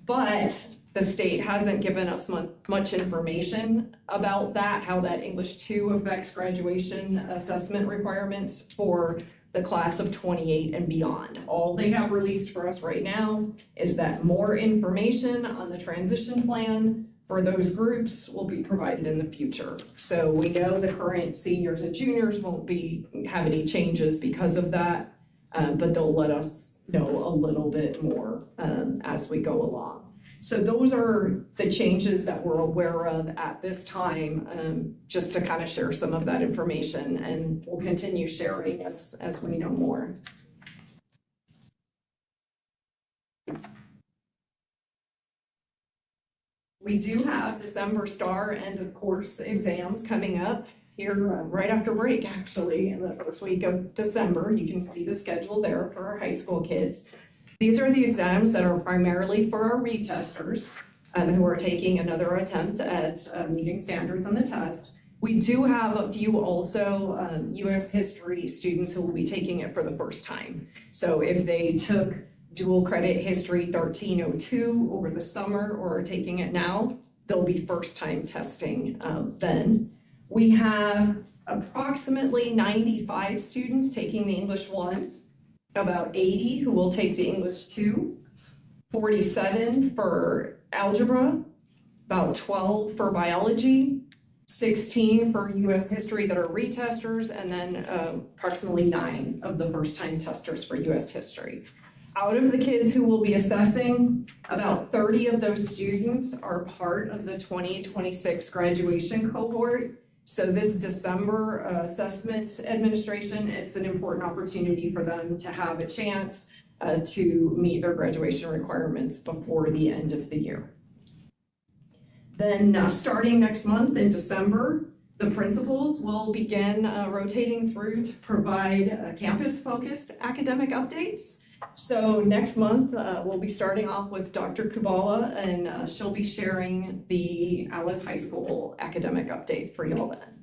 But the state hasn't given us much information about that, how that English 2 affects graduation assessment requirements for the class of 28 and beyond. All they have released for us right now is that more information on the transition plan for those groups will be provided in the future. So we know the current seniors and juniors won't have any changes because of that, but they'll let us know a little bit more as we go along. So those are the changes that we're aware of at this time, just to kind of share some of that information, and we'll continue sharing as we know more. We do have December STAR end of course exams coming up here right after break, actually, in the first week of December. You can see the schedule there for our high school kids. These are the exams that are primarily for our retesters who are taking another attempt at meeting standards on the test. We do have a few also U.S. history students who will be taking it for the first time. So if they took dual credit history 1302 over the summer or are taking it now, they'll be first time testing then. We have approximately 95 students taking the English 1, about 80 who will take the English 2, 47 for algebra, about 12 for biology, 16 for U.S. history that are retesters, and then approximately 9 of the first time testers for U.S. history. Out of the kids who will be assessing, about 30 of those students are part of the 2026 graduation cohort. So this December assessment administration, it's an important opportunity for them to have a chance to meet their graduation requirements before the end of the year. Then starting next month in December, the principals will begin rotating through to provide campus-focused academic updates. So next month, we'll be starting off with Dr. Kubala, and she'll be sharing the Alice High School academic update for y'all then.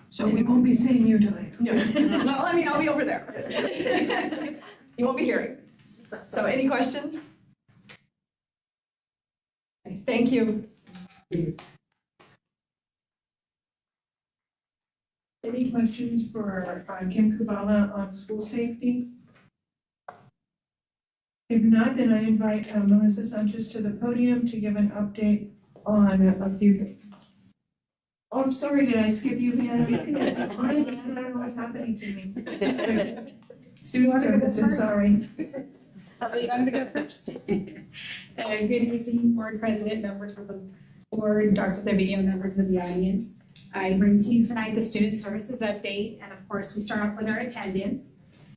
So we won't be seeing you tonight. No, well, I mean, I'll be over there. You won't be hearing. So any questions? Thank you. Any questions for Kim Kubala on school safety? If not, then I invite Melissa Sanchez to the podium to give an update on a few things. Oh, I'm sorry, did I skip you, Hannah? I don't know what's happening to me. Student services, sorry. So I'm gonna go first. Good evening, board president, members of the board, Dr. Trevino, members of the audience. I bring to you tonight the student services update, and of course, we start off with our attendance.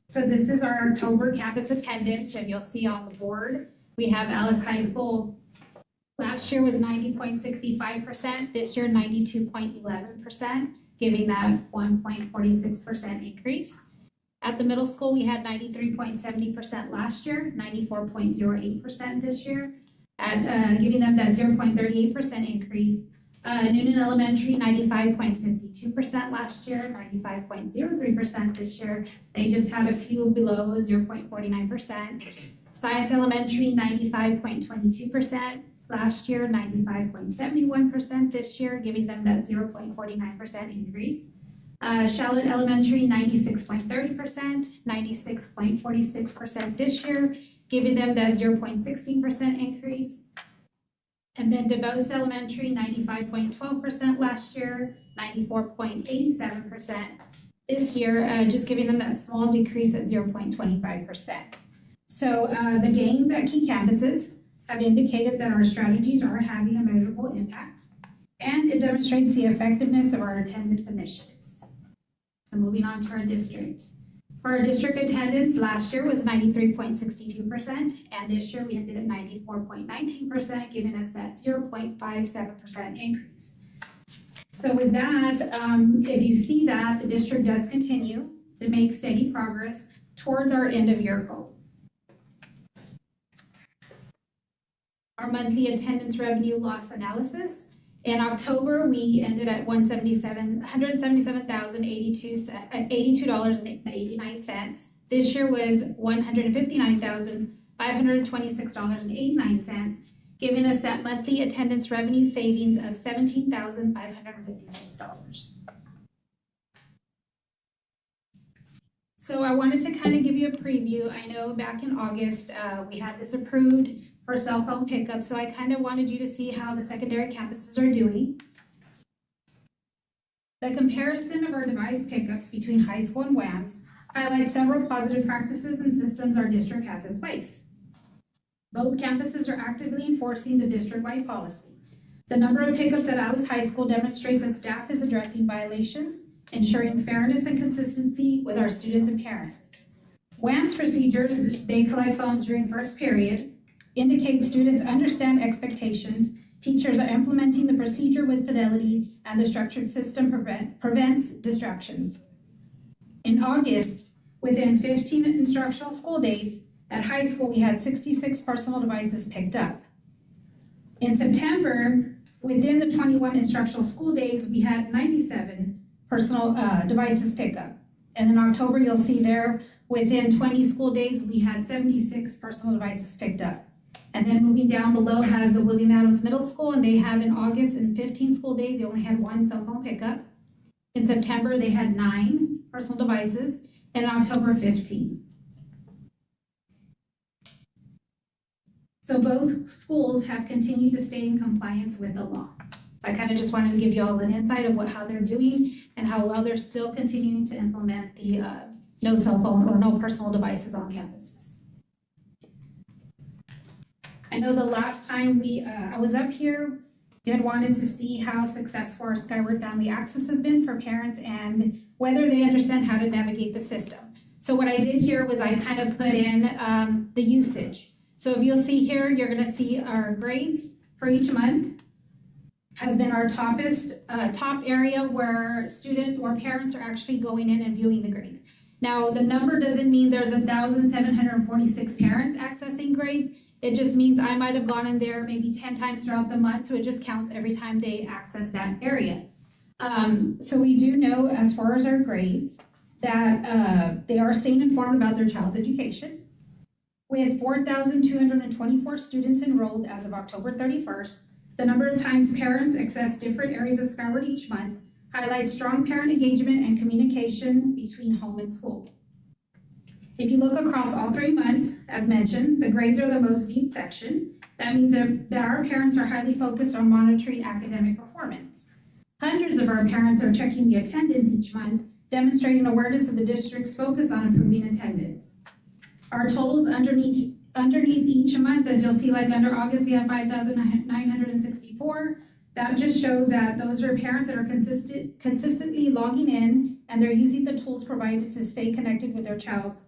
So this is our October campus attendance, and you'll see on the board, we have Alice High School. Last year was 90.65%, this year 92.11%, giving that 1.46% increase. At the middle school, we had 93.70% last year, 94.08% this year, at giving them that 0.38% increase. Noonan Elementary, 95.52% last year, 95.03% this year. They just had a few below 0.49%. Science Elementary, 95.22%. Last year, 95.71% this year, giving them that 0.49% increase. Charlotte Elementary, 96.30%, 96.46% this year, giving them that 0.16% increase. And then DeBose Elementary, 95.12% last year, 94.87% this year, just giving them that small decrease at 0.25%. So the gains at key campuses have indicated that our strategies are having a measurable impact, and it demonstrates the effectiveness of our attendance initiatives. So moving on to our district. For our district attendance, last year was 93.62%, and this year we ended at 94.19%, giving us that 0.57% increase. So with that, if you see that, the district does continue to make steady progress towards our end of year goal. Our monthly attendance revenue loss analysis, In October, we ended at $177,082.89. This year was $159,526.89, giving us that monthly attendance revenue savings of $17,556. So I wanted to kind of give you a preview. I know back in August, we had this approved for cell phone pickup, so I kind of wanted you to see how the secondary campuses are doing. The comparison of our device pickups between high school and WAMs highlights several positive practices and systems our district has in place. Both campuses are actively enforcing the district-wide policy. The number of pickups at Alice High School demonstrates that staff is addressing violations, ensuring fairness and consistency with our students and parents. WAM's procedures, they collect phones during first period, indicate students understand expectations, teachers are implementing the procedure with fidelity, and the structured system prevents distractions. In August, within 15 instructional school days, at high school we had 66 personal devices picked up. In September, within the 21 instructional school days, we had 97 personal devices pick up. And in October, you'll see there, within 20 school days, we had 76 personal devices picked up. And then moving down below has the William Adams Middle School, and they have in August, in 15 school days, they only had 1 cell phone pickup. In September, they had 9 personal devices, and in October, 15. So both schools have continued to stay in compliance with the law. I kind of just wanted to give you all an insight of how they're doing and how well they're still continuing to implement the no cell phone or no personal devices on campuses. I know the last time I was up here, you had wanted to see how successful our Skyward Family Access has been for parents and whether they understand how to navigate the system. So what I did here was I kind of put in the usage. So if you'll see here, you're gonna see our grades for each month has been our top area where student or parents are actually going in and viewing the grades. Now, the number doesn't mean there's 1,746 parents accessing grades. It just means I might have gone in there maybe 10 times throughout the month, so it just counts every time they access that area. So we do know, as far as our grades, that they are staying informed about their child's education. With 4,224 students enrolled as of October 31st, the number of times parents access different areas of Skyward each month highlights strong parent engagement and communication between home and school. If you look across all 3 months, as mentioned, the grades are the most viewed section. That means that our parents are highly focused on monitoring academic performance. Hundreds of our parents are checking the attendance each month, demonstrating awareness of the district's focus on improving attendance. Our totals underneath each month, as you'll see, like under August, we have 5,964. That just shows that those are parents that are consistently logging in and they're using the tools provided to stay connected with their child's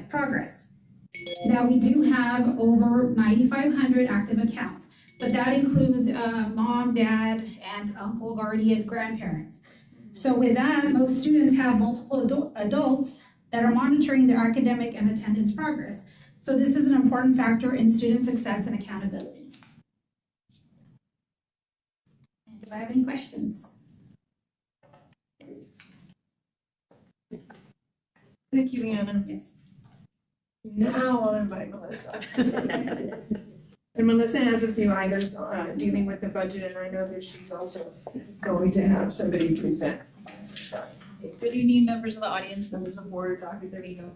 progress. Now, we do have over 9,500 active accounts, but that includes mom, dad, and uncle, guardian, grandparents. So with that, most students have multiple adults that are monitoring their academic and attendance progress. So this is an important factor in student success and accountability. And do I have any questions? Thank you, Anna. Yes. Now I'll invite Melissa. And Melissa has a few items dealing with the budget, and I know that she's also going to have somebody present. Good evening, members of the audience, members of the board, Dr. Trevino.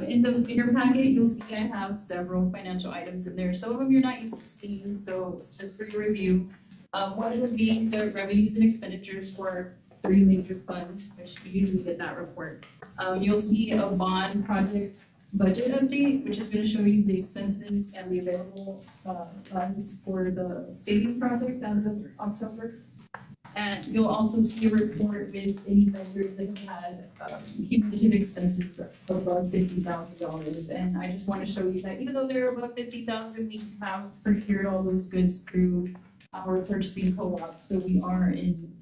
In your packet, you'll see I have several financial items in there. Some of them you're not used to seeing, so it's just for your review. One would be the revenues and expenditures for 3 major funds, which you usually get that report. You'll see a bond project budget update, which is going to show you the expenses and the available funds for the stadium project as of October. And you'll also see a report with any vendors that have had cumulative expenses above $50,000. And I just want to show you that even though they're above $50,000, we have procured all those goods through our purchasing co-op. So we are in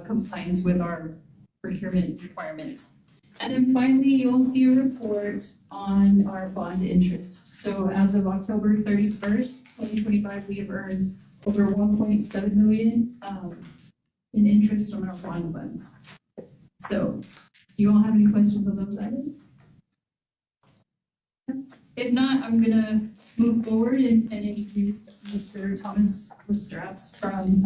compliance with our procurement requirements. And then finally, you'll see a report on our bond interest. So as of October 31st, 2025, we have earned over 1.7 million in interest on our bond funds. So, do you all have any questions on those items? If not, I'm gonna move forward and introduce Mr. Thomas Straps from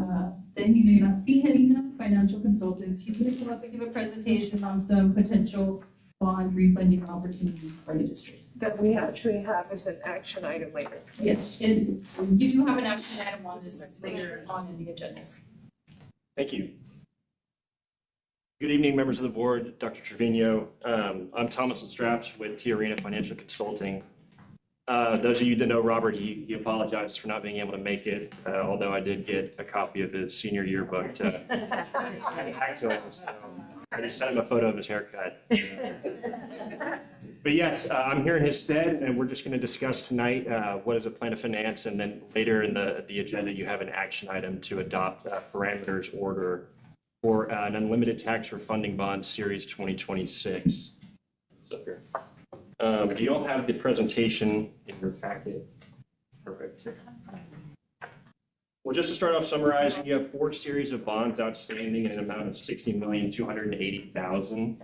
the heading up financial consultants. He's gonna come up and give a presentation on some potential bond refunding opportunities for the district. That we actually have as an action item later. Yes, and you do have an action item on this later on in the agenda. Thank you. Good evening, members of the board, Dr. Trevino. I'm Thomas Straps with T Arena Financial Consulting. Those of you that know Robert, he apologizes for not being able to make it, although I did get a copy of his senior yearbook to back to him. So I just sent him a photo of his haircut. But yes, I'm here in his stead, and we're just going to discuss tonight what is a plan of finance, and then later in the agenda, you have an action item to adopt parameters order for an unlimited tax refunding bond series 2026. So here. Do you all have the presentation in your packet? Perfect. Well, just to start off summarizing, you have 4 series of bonds outstanding in an amount of $60,280,000.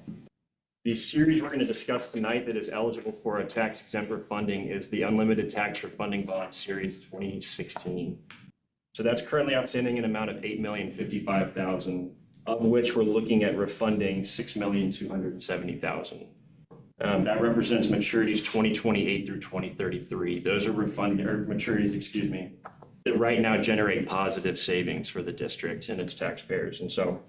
The series we're going to discuss tonight that is eligible for a tax exempt refunding is the Unlimited Tax Refunding Bond Series 2016. So that's currently outstanding in an amount of $8,055,000, of which we're looking at refunding $6,270,000. That represents maturities 2028 through 2033. Those are maturities, that right now generate positive savings for the district and its taxpayers. And so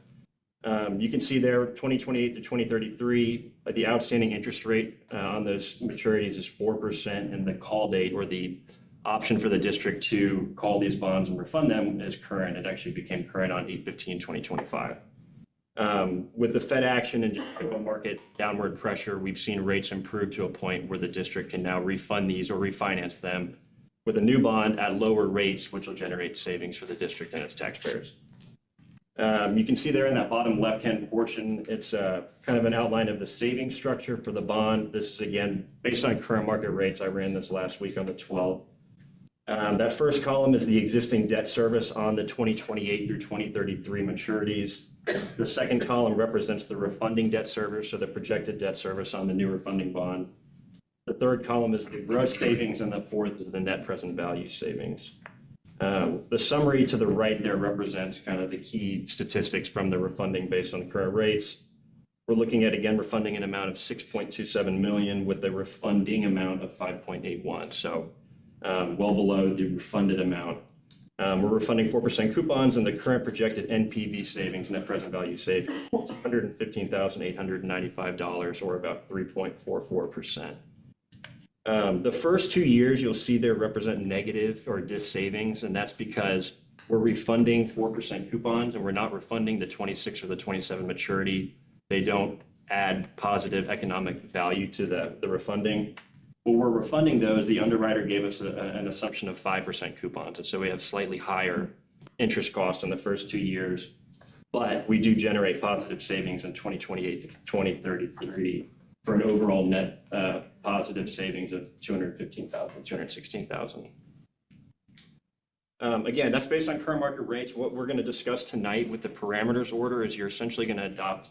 you can see there 2028 to 2033, the outstanding interest rate on those maturities is 4%, and the call date or the option for the district to call these bonds and refund them is current. It actually became current on 8/15/2025. With the Fed action and general market downward pressure, we've seen rates improve to a point where the district can now refund these or refinance them with a new bond at lower rates, which will generate savings for the district and its taxpayers. You can see there in that bottom left-hand portion, it's kind of an outline of the savings structure for the bond. This is, again, based on current market rates. I ran this last week on the 12th. That first column is the existing debt service on the 2028 through 2033 maturities. The second column represents the refunding debt service, so the projected debt service on the new refunding bond. The third column is the gross savings, and the fourth is the net present value savings. The summary to the right there represents kind of the key statistics from the refunding based on current rates. We're looking at, again, refunding an amount of $6.27 million with a refunding amount of $5.81. So well below the refunded amount. We're refunding 4% coupons, and the current projected NPV savings, net present value savings, is $115,895, or about 3.44%. The first 2 years you'll see there represent negative or dis savings, and that's because we're refunding 4% coupons and we're not refunding the 26 or the 27 maturity. They don't add positive economic value to the refunding. What we're refunding, though, is the underwriter gave us an assumption of 5% coupons, and so we have slightly higher interest cost in the first 2 years, but we do generate positive savings in 2028 to 2033 for an overall net positive savings of $215,000, $216,000. Again, that's based on current market rates. What we're going to discuss tonight with the parameters order is you're essentially going to adopt,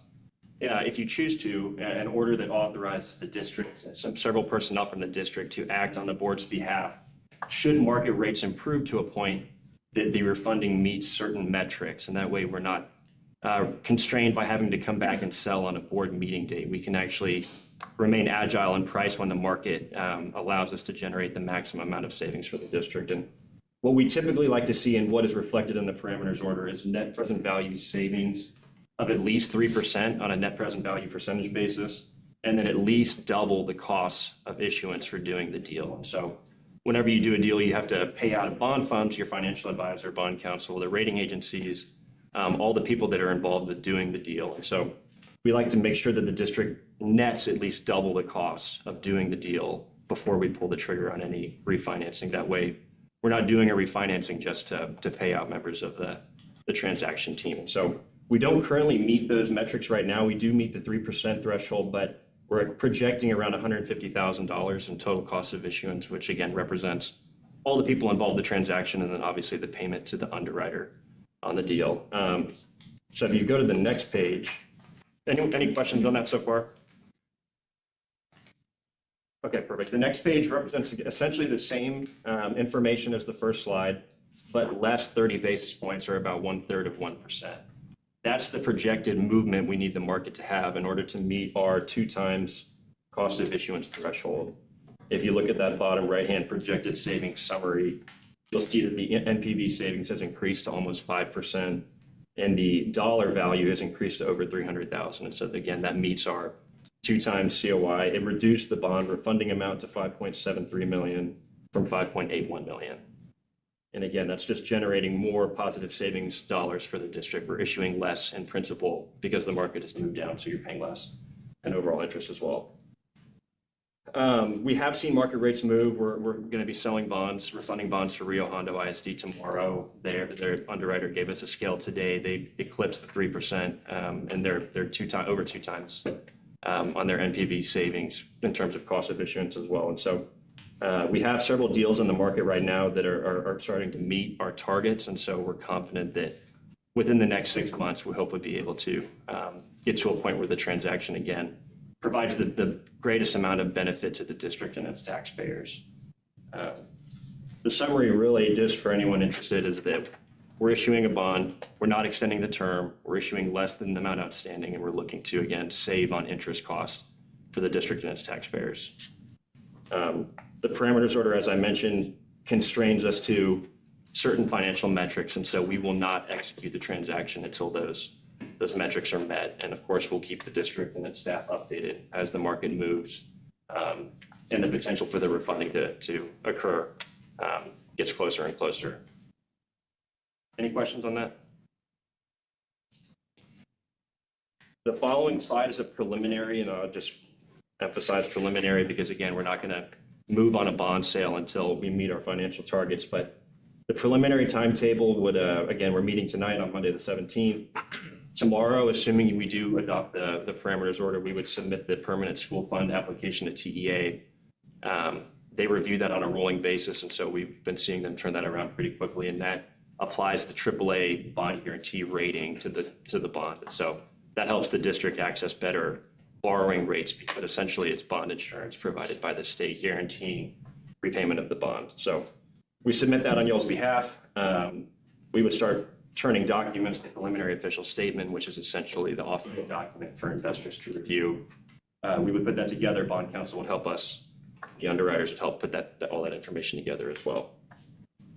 if you choose to, an order that authorizes the district, several personnel from the district, to act on the board's behalf should market rates improve to a point that the refunding meets certain metrics. And that way we're not constrained by having to come back and sell on a board meeting date. We can actually remain agile in price when the market allows us to generate the maximum amount of savings for the district. And what we typically like to see, and what is reflected in the parameters order, is net present value savings of at least 3% on a net present value percentage basis, and then at least double the costs of issuance for doing the deal. And so whenever you do a deal, you have to pay out a bond fund to your financial advisor, bond counsel, the rating agencies, all the people that are involved with doing the deal. And so we like to make sure that the district nets at least double the costs of doing the deal before we pull the trigger on any refinancing. That way, we're not doing a refinancing just to pay out members of the transaction team. And so we don't currently meet those metrics right now. We do meet the 3% threshold, but we're projecting around $150,000 in total cost of issuance, which again represents all the people involved in the transaction, and then obviously the payment to the underwriter on the deal. So if you go to the next page, any questions on that so far? Okay, perfect. The next page represents essentially the same information as the first slide, but less 30 basis points, or about 1/3 of 1%. That's the projected movement we need the market to have in order to meet our 2 times cost of issuance threshold. If you look at that bottom right-hand projected savings summary, you'll see that the NPV savings has increased to almost 5%, and the dollar value has increased to over 300,000. And so again, that meets our 2 times COI. It reduced the bond refunding amount to $5.73 million from $5.81 million. And again, that's just generating more positive savings dollars for the district. We're issuing less in principal because the market has moved down, so you're paying less in overall interest as well. We have seen market rates move. We're going to be selling bonds, refunding bonds to Rio Hondo ISD tomorrow. Their underwriter gave us a scale today. They eclipsed the 3%, and they're over 2 times on their NPV savings in terms of cost of issuance as well. And so we have several deals in the market right now that are starting to meet our targets. And so we're confident that within the next 6 months, we hope we'll be able to get to a point where the transaction again provides the greatest amount of benefit to the district and its taxpayers. The summary really, just for anyone interested, is that we're issuing a bond, we're not extending the term, we're issuing less than the amount outstanding, and we're looking to, again, save on interest costs for the district and its taxpayers. The parameters order, as I mentioned, constrains us to certain financial metrics, and so we will not execute the transaction until those metrics are met. And of course, we'll keep the district and its staff updated as the market moves, and the potential for the refunding to occur gets closer and closer. Any questions on that? The following slide is a preliminary, and I'll just emphasize preliminary because, again, we're not going to move on a bond sale until we meet our financial targets. But the preliminary timetable would, again, we're meeting tonight on Monday the 17th. Tomorrow, assuming we do adopt the parameters order, we would submit the permanent school fund application to TEA. They review that on a rolling basis, and so we've been seeing them turn that around pretty quickly, and that applies the AAA bond guarantee rating to the bond. And so that helps the district access better borrowing rates because essentially it's bond insurance provided by the state guaranteeing repayment of the bond. So we submit that on y'all's behalf. We would start turning documents, the preliminary official statement, which is essentially the offering document for investors to review. We would put that together. Bond counsel would help us. The underwriters would help put all that information together as well.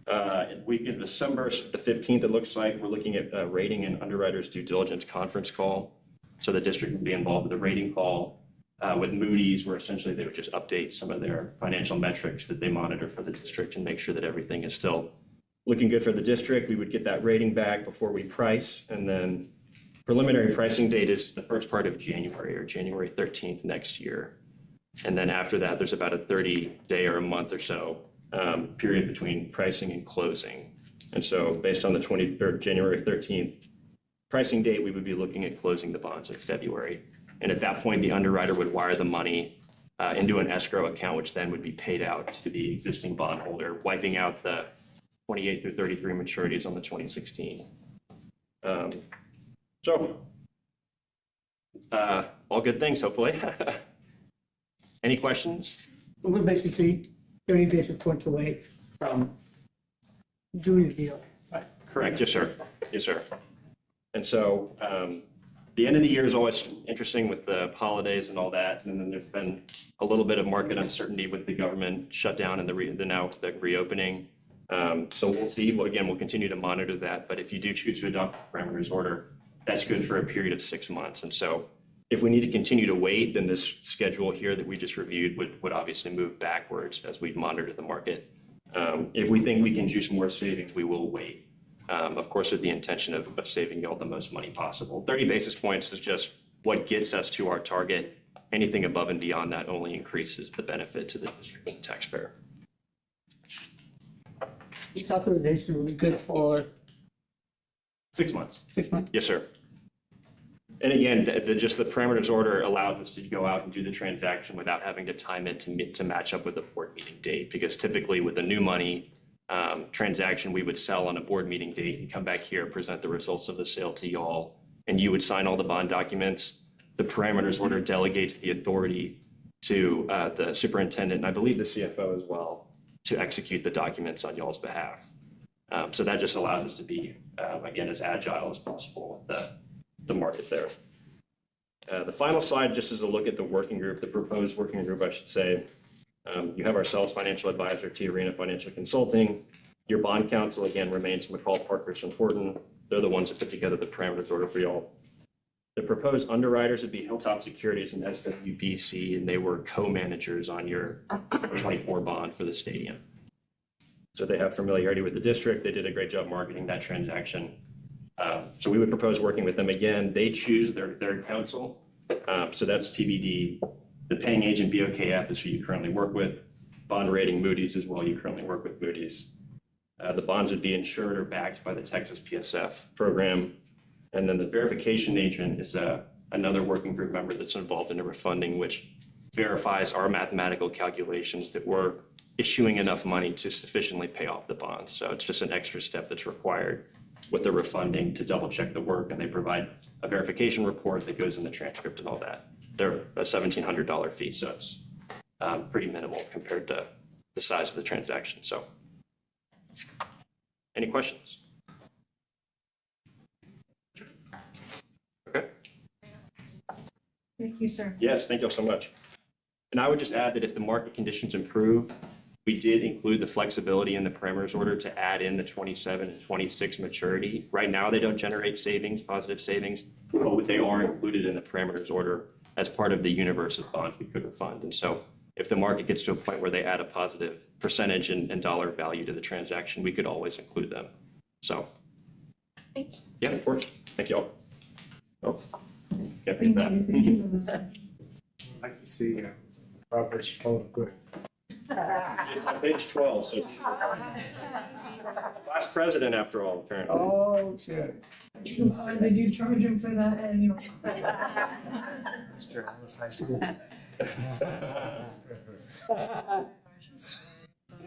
In December the 15th, it looks like we're looking at rating and underwriters due diligence conference call. So the district would be involved with a rating call with Moody's, where essentially they would just update some of their financial metrics that they monitor for the district and make sure that everything is still looking good for the district. We would get that rating back before we price, and then preliminary pricing date is the first part of January, or January 13th next year. And then after that, there's about a 30-day or a month or so period between pricing and closing. And so based on the January 13th pricing date, we would be looking at closing the bonds in February. And at that point, the underwriter would wire the money into an escrow account, which then would be paid out to the existing bondholder, wiping out the 28 through 33 maturities on the 2016. All good things, hopefully. Any questions? We're basically 30 basis points away from doing the deal. Right? Correct. Yes, sir. Yes, sir. And so the end of the year is always interesting with the holidays and all that. And then there's been a little bit of market uncertainty with the government shutdown and the reopening. So we'll see. Well, again, we'll continue to monitor that. But if you do choose to adopt the parameters order, that's good for a period of 6 months. And so if we need to continue to wait, then this schedule here that we just reviewed would obviously move backwards as we monitor the market. If we think we can juice more savings, we will wait. Of course, with the intention of saving y'all the most money possible. 30 basis points is just what gets us to our target. Anything above and beyond that only increases the benefit to the district and the taxpayer. This authorization will be good for 6 months. 6 months? Yes, sir. And again, just the parameters order allows us to go out and do the transaction without having to time it to match up with the board meeting date. Because typically with the new money, transaction we would sell on a board meeting date and come back here, present the results of the sale to y'all, and you would sign all the bond documents. The parameters order delegates the authority to the superintendent, and I believe the CFO as well, to execute the documents on y'all's behalf. So that just allows us to be, again, as agile as possible with the market there. The final slide just is a look at the working group, the proposed working group, I should say. You have ourselves, financial advisor, T Arena Financial Consulting. Your bond counsel, again, remains McCall Parkhurst and Horton. They're the ones that put together the parameters order for y'all. The proposed underwriters would be Hilltop Securities and SWBC, and they were co-managers on your 24 bond for the stadium. So they have familiarity with the district. They did a great job marketing that transaction. So we would propose working with them. Again, they choose their counsel. So that's TBD. The paying agent, BOKF, is who you currently work with. Bond rating, Moody's as well. You currently work with Moody's. The bonds would be insured or backed by the Texas PSF program. And then the verification agent is another working group member that's involved in the refunding, which verifies our mathematical calculations that we're issuing enough money to sufficiently pay off the bonds. So it's just an extra step that's required with the refunding to double check the work, and they provide a verification report that goes in the transcript and all that. They're a $1,700 fee, so it's pretty minimal compared to the size of the transaction. So any questions? Okay. Thank you, sir. Yes, thank you all so much. And I would just add that if the market conditions improve, we did include the flexibility in the parameters order to add in the 27 and 26 maturity. Right now, they don't generate savings, positive savings, but they are included in the parameters order as part of the universe of bonds we could refund. And so if the market gets to a point where they add a positive percentage and dollar value to the transaction, we could always include them. So, yeah, of course. Thank you all. Oh, yeah, Thank that. you. Thank you, Melissa. I'd like to see Robert's phone good. It's on page 12, so it's class president after all, apparently. Oh, shit. Did you charge him for that annual? Mr. Ellis High School.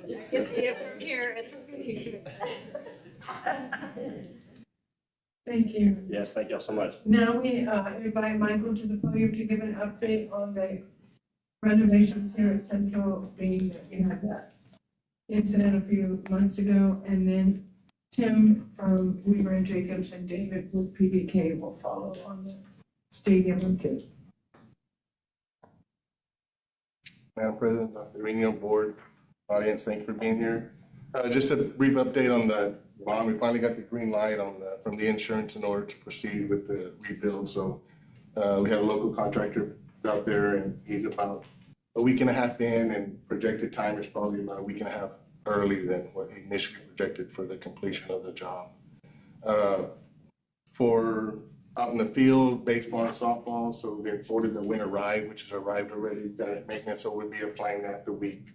You can see it from here. It's okay. Thank you. Yes, thank you all so much. Now we invite Michael to the podium to give an update on the renovations here at Central, being that we had that incident a few months ago, and then Tim from Weaver and Jacobs and David with PBK will follow on the stadium update. Madam President, Dr. Reno, board, audience, thank you for being here. Just a brief update on the bond. We finally got the green light on from the insurance in order to proceed with the rebuild. So we had a local contractor out there, and he's about a week and a half in, and projected time is probably about a week and a half early than what he initially projected for the completion of the job. For out in the field, baseball and softball, so they ordered the winter ride, which has arrived already, got it maintenance, so we'll be applying that the week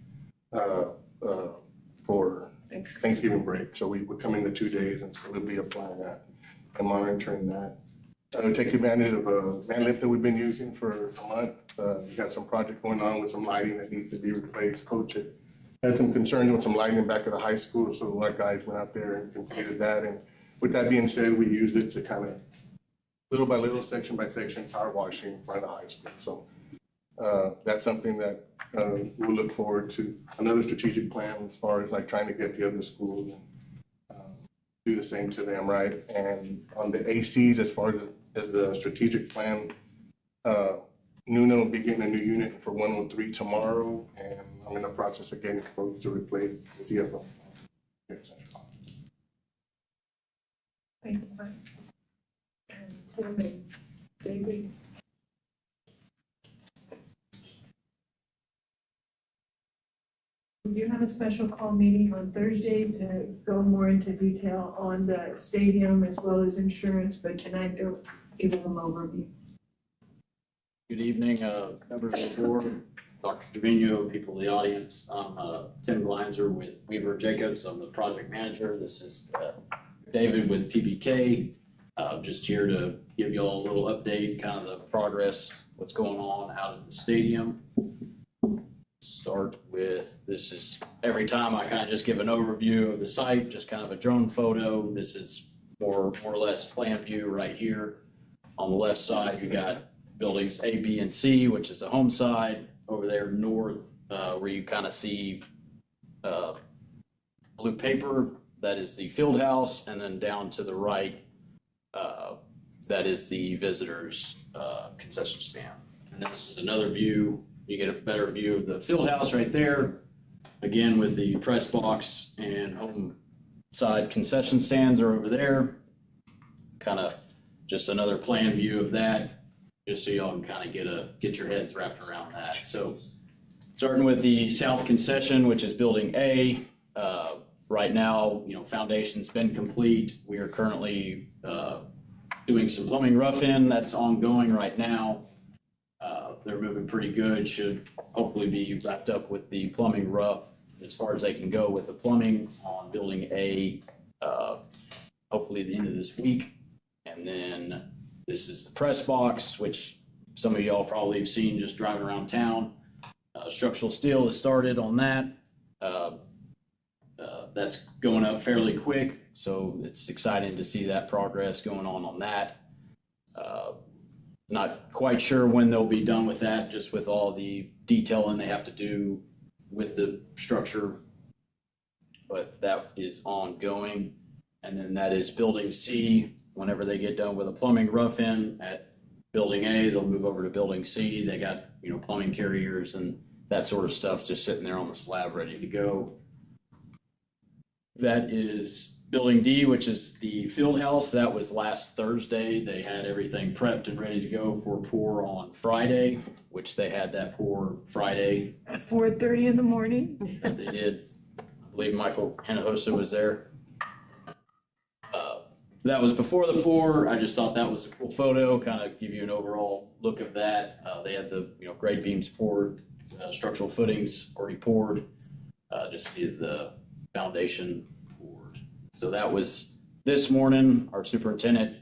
for Thanksgiving break. So we're coming to 2 days, and so we'll be applying that and monitoring that. Take advantage of a man lift that we've been using for a month. We got some project going on with some lighting that needs to be replaced. Coach had some concerns with some lighting back at the high school, so our guys went out there and completed that. And with that being said, we used it to kind of little by little, section by section, power washing in front of the high school. So that's something that we'll look forward to. Another strategic plan as far as like trying to get the other schools and do the same to them, right? And on the ACs, as far as the strategic plan, Nuna will be getting a new unit for 103 tomorrow, and I'm in the process of getting folks to replace the CFO. Thank you, Mike. And Tim and David. We do have a special call meeting on Thursday to go more into detail on the stadium as well as insurance, but tonight they'll give them an overview. Good evening, members of the board, Dr. Trevino, people in the audience. I'm Tim Glanzer with Weaver Jacobs. I'm the project manager. This is David with TBK. Just here to give you all a little update, kind of the progress, what's going on out at the stadium. Start this is, every time I kind of just give an overview of the site, just kind of a drone photo. This is more or less plan view right here. On the left side, you got buildings A, B, and C, which is the home side. Over there north, where you kind of see blue paper, that is the field house, and then down to the right, that is the visitors concession stand. And this is another view. You get a better view of the field house right there. Again, with the press box and home side concession stands are over there. Kind of just another plan view of that, just so y'all can kind of get your heads wrapped around that. So starting with the south concession, which is building A, right now, foundation's been complete. We are currently doing some plumbing rough-in. That's ongoing right now. They're moving pretty good. Should hopefully be wrapped up with the plumbing rough as far as they can go with the plumbing on building A, hopefully at the end of this week. And then this is the press box, which some of y'all probably have seen just driving around town. Structural steel has started on that. That's going up fairly quick, so it's exciting to see that progress going on that. Not quite sure when they'll be done with that, just with all the detailing they have to do with the structure, but that is ongoing. And then that is building C. Whenever they get done with a plumbing rough-in at building A, they'll move over to building C. They got, plumbing carriers and that sort of stuff just sitting there on the slab ready to go. That is building D, which is the field house. That was last Thursday. They had everything prepped and ready to go for pour on Friday, which they had that pour Friday. At 4:30 in the morning? They did. I believe Michael Hinojosa was there. That was before the pour. I just thought that was a cool photo, kind of give you an overall look of that. They had the grade beams poured, structural footings already poured, just the foundation poured. So that was this morning. Our superintendent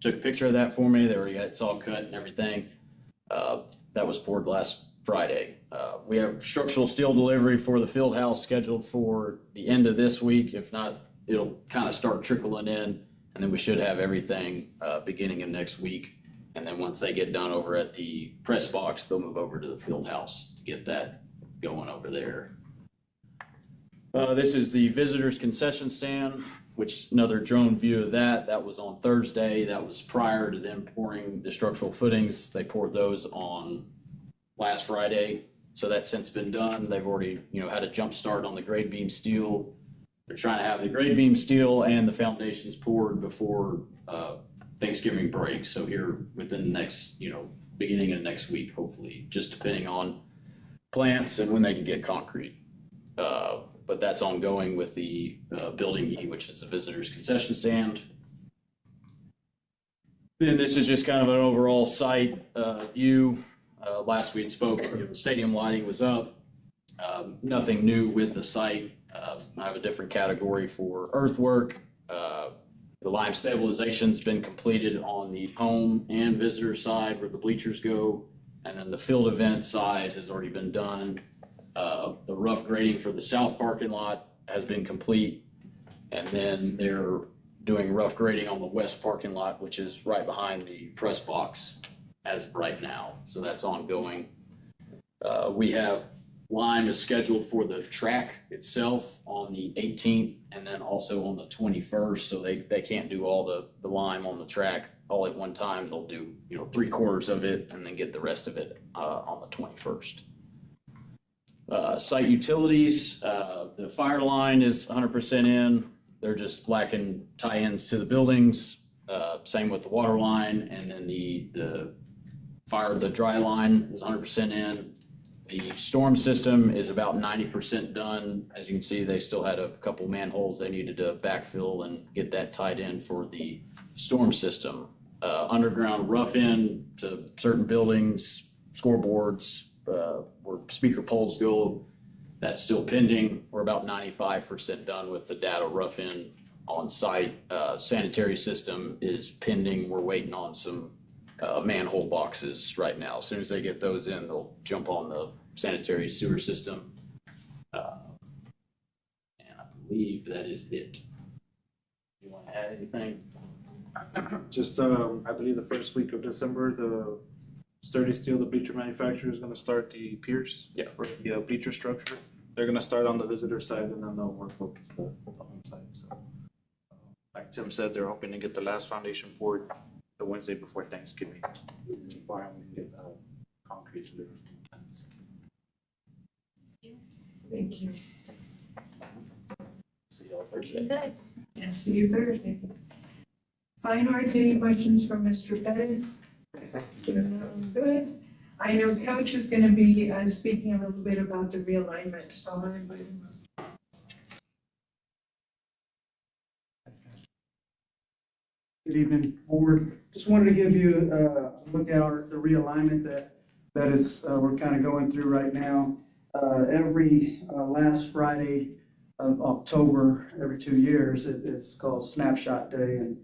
took a picture of that for me. They already got it all cut and everything. That was poured last Friday. We have structural steel delivery for the field house scheduled for the end of this week. If not, it'll kind of start trickling in, and then we should have everything beginning of next week. And then once they get done over at the press box, they'll move over to the field house to get that going over there. This is the visitors concession stand, which another drone view of that. That was on Thursday. That was prior to them pouring the structural footings. They poured those on last Friday. So that's since been done. They've already, had a jump start on the grade beam steel. They're trying to have the grade beam steel and the foundations poured before Thanksgiving break. So here within the next, beginning of next week, hopefully, just depending on plants and when they can get concrete. But that's ongoing with the building E, which is the visitors concession stand. Then this is just kind of an overall site view. Last we had spoke, the stadium lighting was up. Nothing new with the site. I have a different category for earthwork. The lime stabilization's been completed on the home and visitor side where the bleachers go. And then the field event side has already been done. The rough grading for the south parking lot has been complete. And then they're doing rough grading on the west parking lot, which is right behind the press box as of right now. So that's ongoing. We have lime is scheduled for the track itself on the 18th and then also on the 21st. So they can't do all the lime on the track all at one time. They'll do, 3/4 of it and then get the rest of it on the 21st. Site utilities, the fire line is 100% in. They're just lacking tie-ins to the buildings. Same with the water line, and then the dry line is 100% in. The storm system is about 90% done. As you can see, they still had a couple manholes they needed to backfill and get that tied in for the storm system. Underground rough-in to certain buildings, scoreboards, where speaker poles go, that's still pending. We're about 95% done with the data rough-in on site. Sanitary system is pending. We're waiting on some manhole boxes right now. As soon as they get those in, they'll jump on sanitary sewer system. And I believe that is it. You want to add anything? Just, I believe the first week of December, the Sturdy Steel, the bleacher manufacturer, is gonna start the piers. Yeah. For the bleacher structure. They're gonna start on the visitor side and then they'll work over to the home side, so. Like Tim said, they're hoping to get the last foundation poured the Wednesday before Thanksgiving. Why we get concrete delivered. Thank you. See y'all Thursday. And see you Thursday. Fine arts, any questions from Mr. Bettis? Good. I know Coach is gonna be speaking a little bit about the realignment, so I'll invite him up. Good evening, board. Just wanted to give you a look at the realignment that is we're kind of going through right now. Every last Friday of October, every 2 years, it's called Snapshot Day, and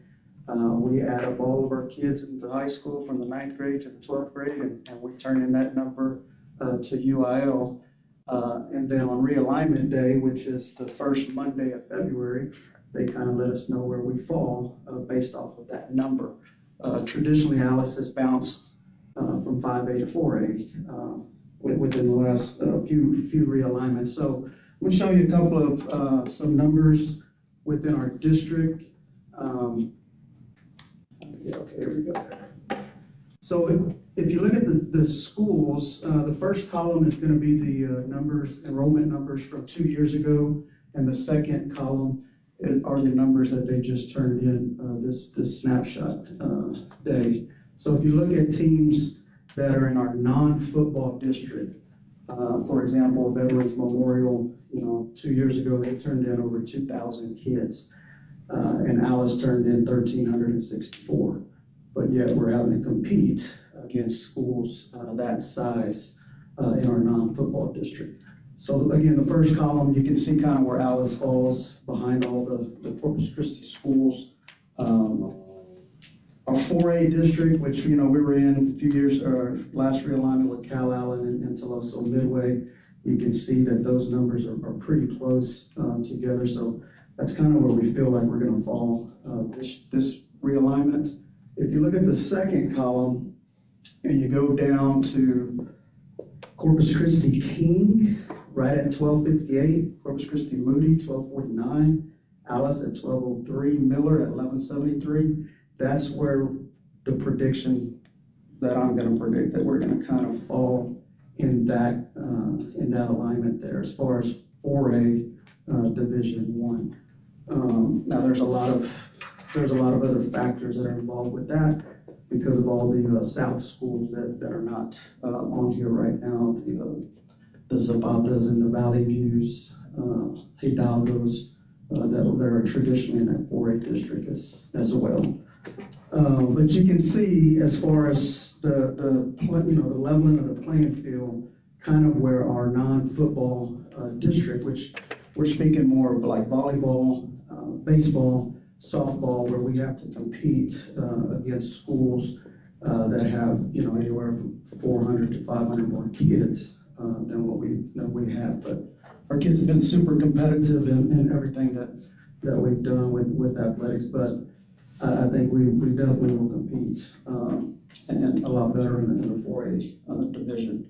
we add up all of our kids into high school from the 9th grade to the 12th grade, and we turn in that number to UIL. And then on Realignment Day, which is the first Monday of February, they kind of let us know where we fall based off of that number. Traditionally, Alice has bounced from 5A to 4A within the last few realignments. So I'm going to show you a couple of some numbers within our district. Yeah, okay, here we go. So if you look at the schools, the first column is going to be the enrollment numbers from 2 years ago, and the second column are the numbers that they just turned in this snapshot day. So if you look at teams that are in our non-football district, for example, Veterans Memorial, 2 years ago they turned in over 2,000 kids, and Alice turned in 1,364. But yet we're having to compete against schools that size in our non-football district. So again, the first column, you can see kind of where Alice falls behind all the Corpus Christi schools. Our 4A district, which we were in a few years, our last realignment with Cal Allen and Toloso Midway, you can see that those numbers are pretty close together. So that's kind of where we feel like we're going to fall this realignment. If you look at the second column and you go down to Corpus Christi King, right at 1258, Corpus Christi Moody, 1249, Alice at 1203, Miller at 1173. That's where the prediction that I'm going to predict that we're going to kind of fall in that alignment there as far as 4A Division 1. Now there's a lot of other factors that are involved with that because of all the South schools that are not on here right now. The Zapatas and the Valley Views, Hidalgos that are traditionally in that 4A district as well. But you can see as far as the leveling of the playing field, kind of where our non-football district, which we're speaking more of like volleyball, baseball, softball, where we have to compete against schools that have anywhere from 400 to 500 more kids than what we have. But our kids have been super competitive in everything that we've done with athletics. But I think we definitely will compete and a lot better in the 4A division.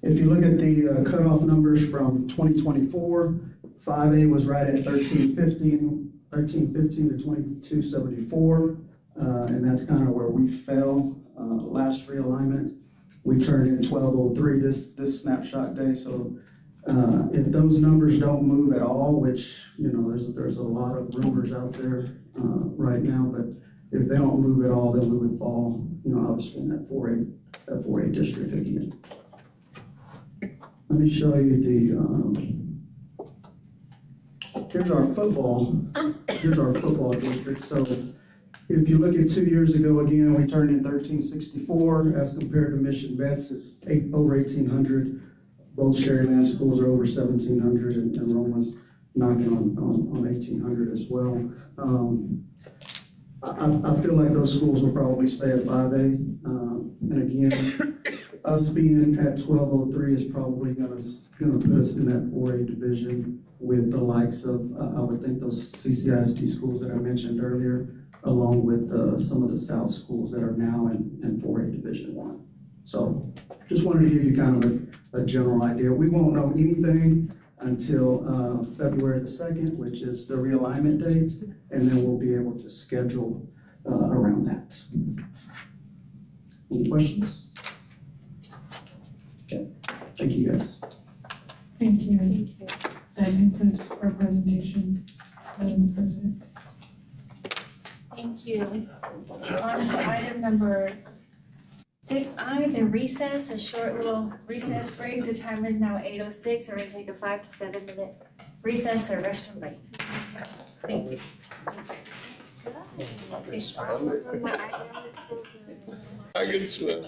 If you look at the cutoff numbers from 2024, 5A was right at 1315 to 2274, and that's kind of where we fell last realignment. We turned in 1203 this snapshot day. So if those numbers don't move at all, which there's a lot of rumors out there right now, but if they don't move at all, then we would fall, obviously in that 4A district again. Let me show you here's our football district. So if you look at 2 years ago, again, we turned in 1364 as compared to Mission Betts is over 1,800. Both Sherryland schools are over 1,700 and Roma's knocking on 1,800 as well. I feel like those schools will probably stay at 5A. And again, us being at 1203 is probably gonna put us in that 4A division with the likes of, I would think those CCISD schools that I mentioned earlier, along with some of the South schools that are now in 4A Division 1. So just wanted to give you kind of a general idea. We won't know anything until February the 2nd, which is the realignment date, and then we'll be able to schedule around that. Any questions? Okay, thank you guys. Thank you. That concludes our presentation, Madam President. Thank you. On to item number 6I, the recess, a short little recess break. The time is now 8:06. We're gonna take a 5 to 7 minute recess or restroom break. Thank you. I can swim.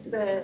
The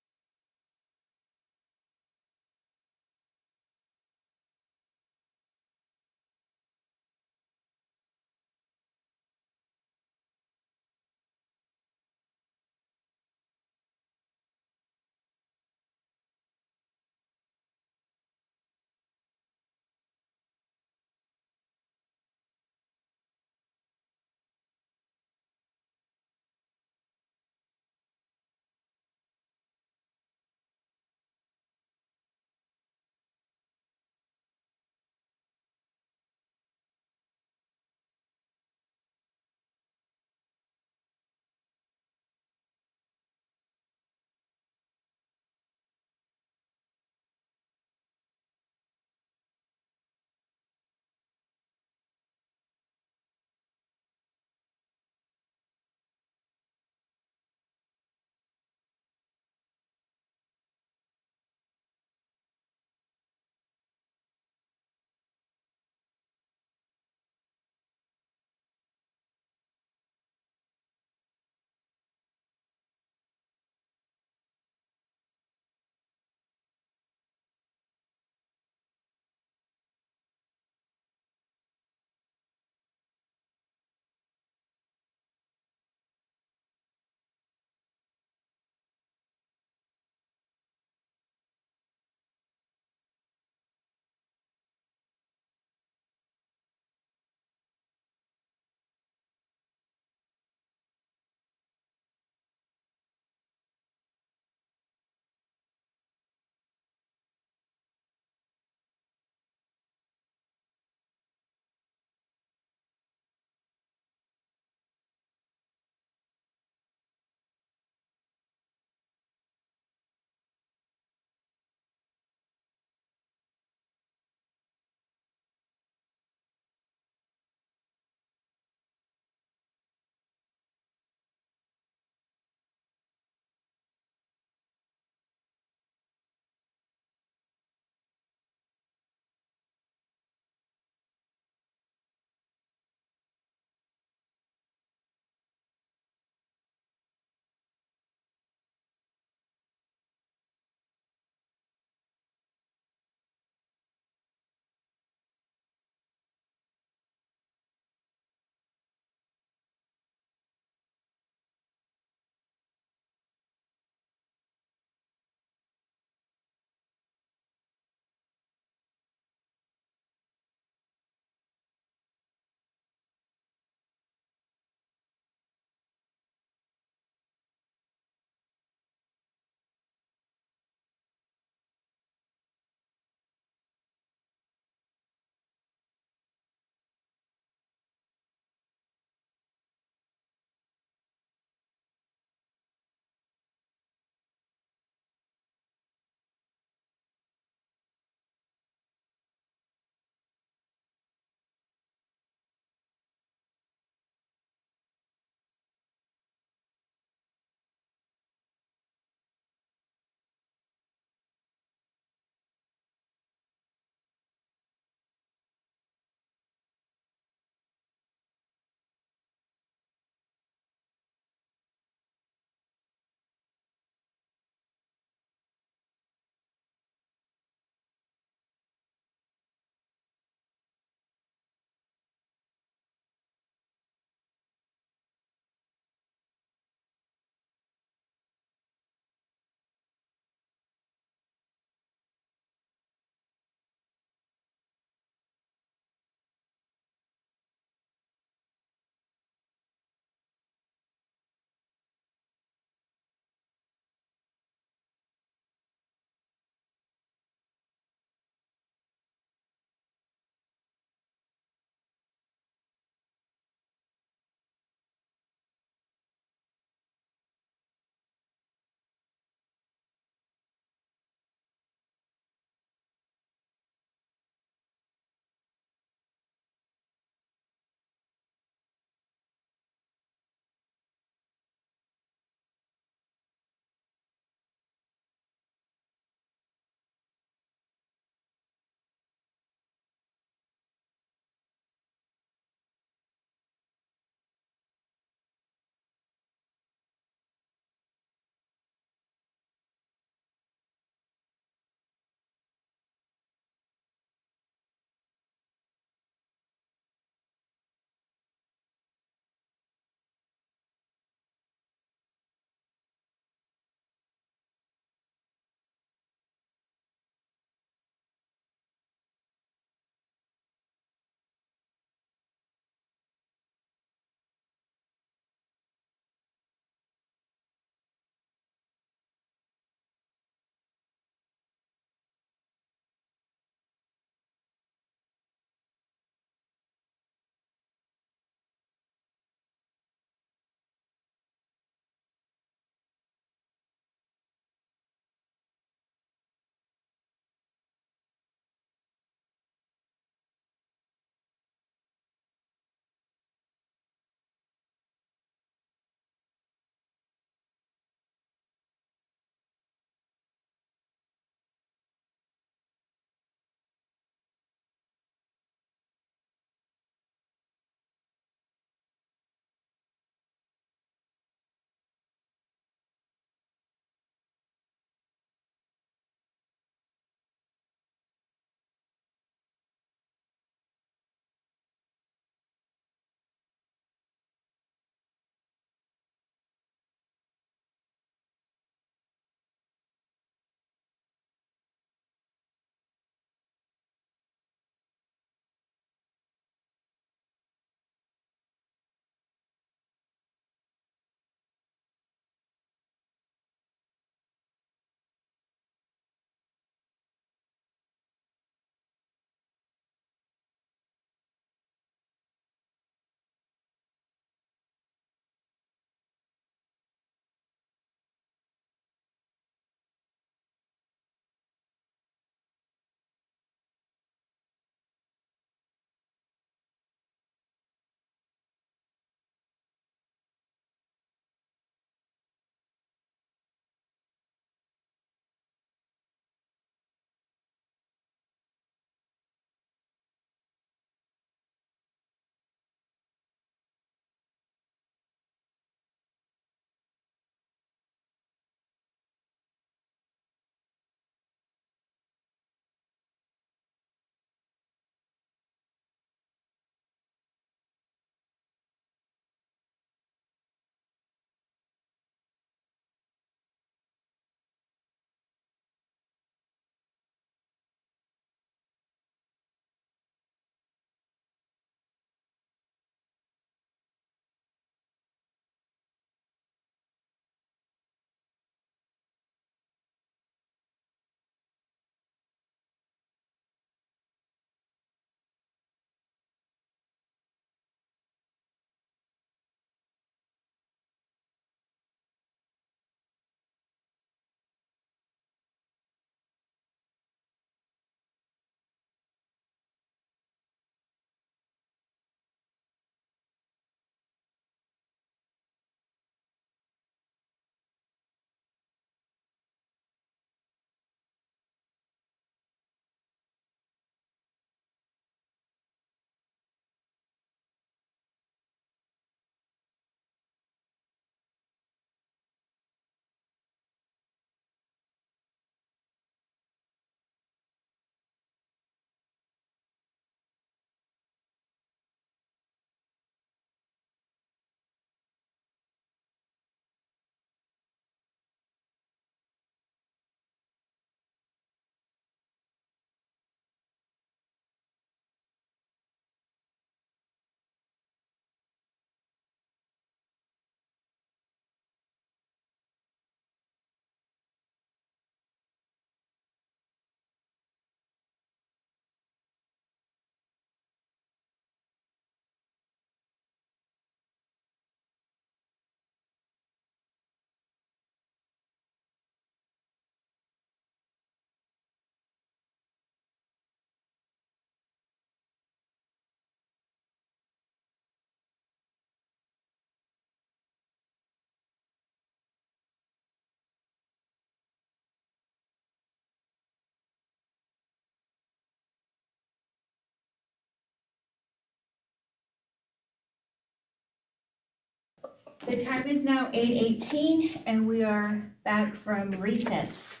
The time is now 8:18 and we are back from recess.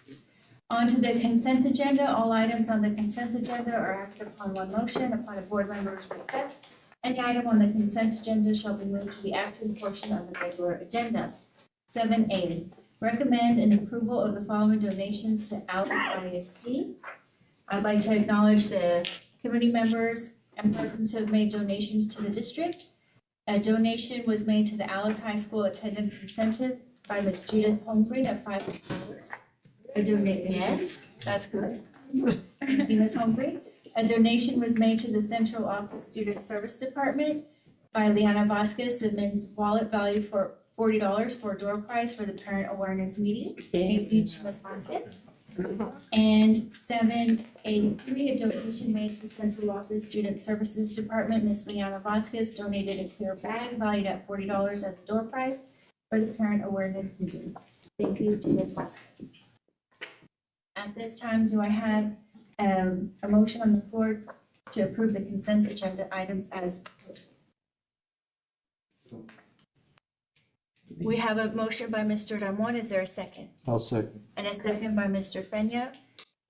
On to the consent agenda. All items on the consent agenda are acted upon one motion upon a board member's request. Any item on the consent agenda shall be moved to the action portion of the regular agenda. 7A, recommend an approval of the following donations to AISD. I'd like to acknowledge the committee members and persons who have made donations to the district. A donation was made to the Alice High School attendance incentive by Ms. Judith Humphrey at $500. A donation, yes, that's good. Thank you, Ms. Humphrey. A donation was made to the Central Office Student Service Department by Liana Vasquez, the men's wallet value for $40 for a door prize for the parent awareness meeting. Thank you to Ms. Vasquez. And 7A3, a donation made to Central Office Student Services Department. Ms. Liana Vasquez donated a clear bag valued at $40 as a door prize for the parent awareness meeting. Thank you to Ms. Vasquez. At this time, do I have a motion on the floor to approve the consent agenda items as posted? We have a motion by Mr. Ramon. Is there a second? I'll second. And a second by Mr. Peña.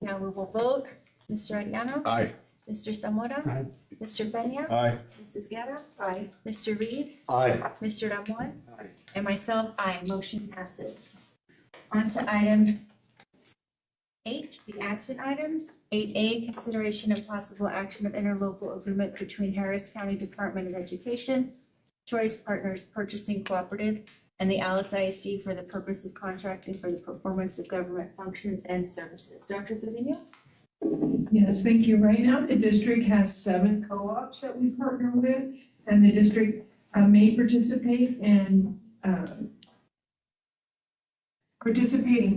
Now we will vote. Mr. Ariano? Aye. Mr. Zamora? Aye. Mr. Peña? Aye. Mrs. Guerra? Aye. Mr. Reeves? Aye. Mr. Ramon? Aye. And myself, aye. Motion passes. On to item 8, the action items. 8A, consideration of possible action of interlocal agreement between Harris County Department of Education, Choice Partners Purchasing Cooperative, and the Alice ISD for the purpose of contracting for the performance of government functions and services. Dr. Trevino? Yes, thank you. Right now, the district has 7 co-ops that we partner with, and the district may participate in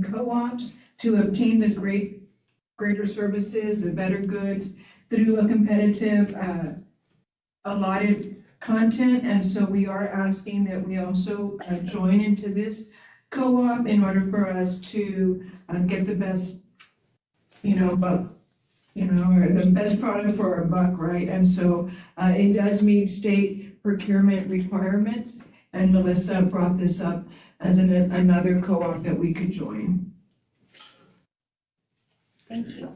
co-ops to obtain the greater services, the better goods through a competitive allotted content. And so we are asking that we also join into this co-op in order for us to get the best, buck, or the best product for our buck, right? And so it does meet state procurement requirements. And Melissa brought this up as another co-op that we could join. Thank you.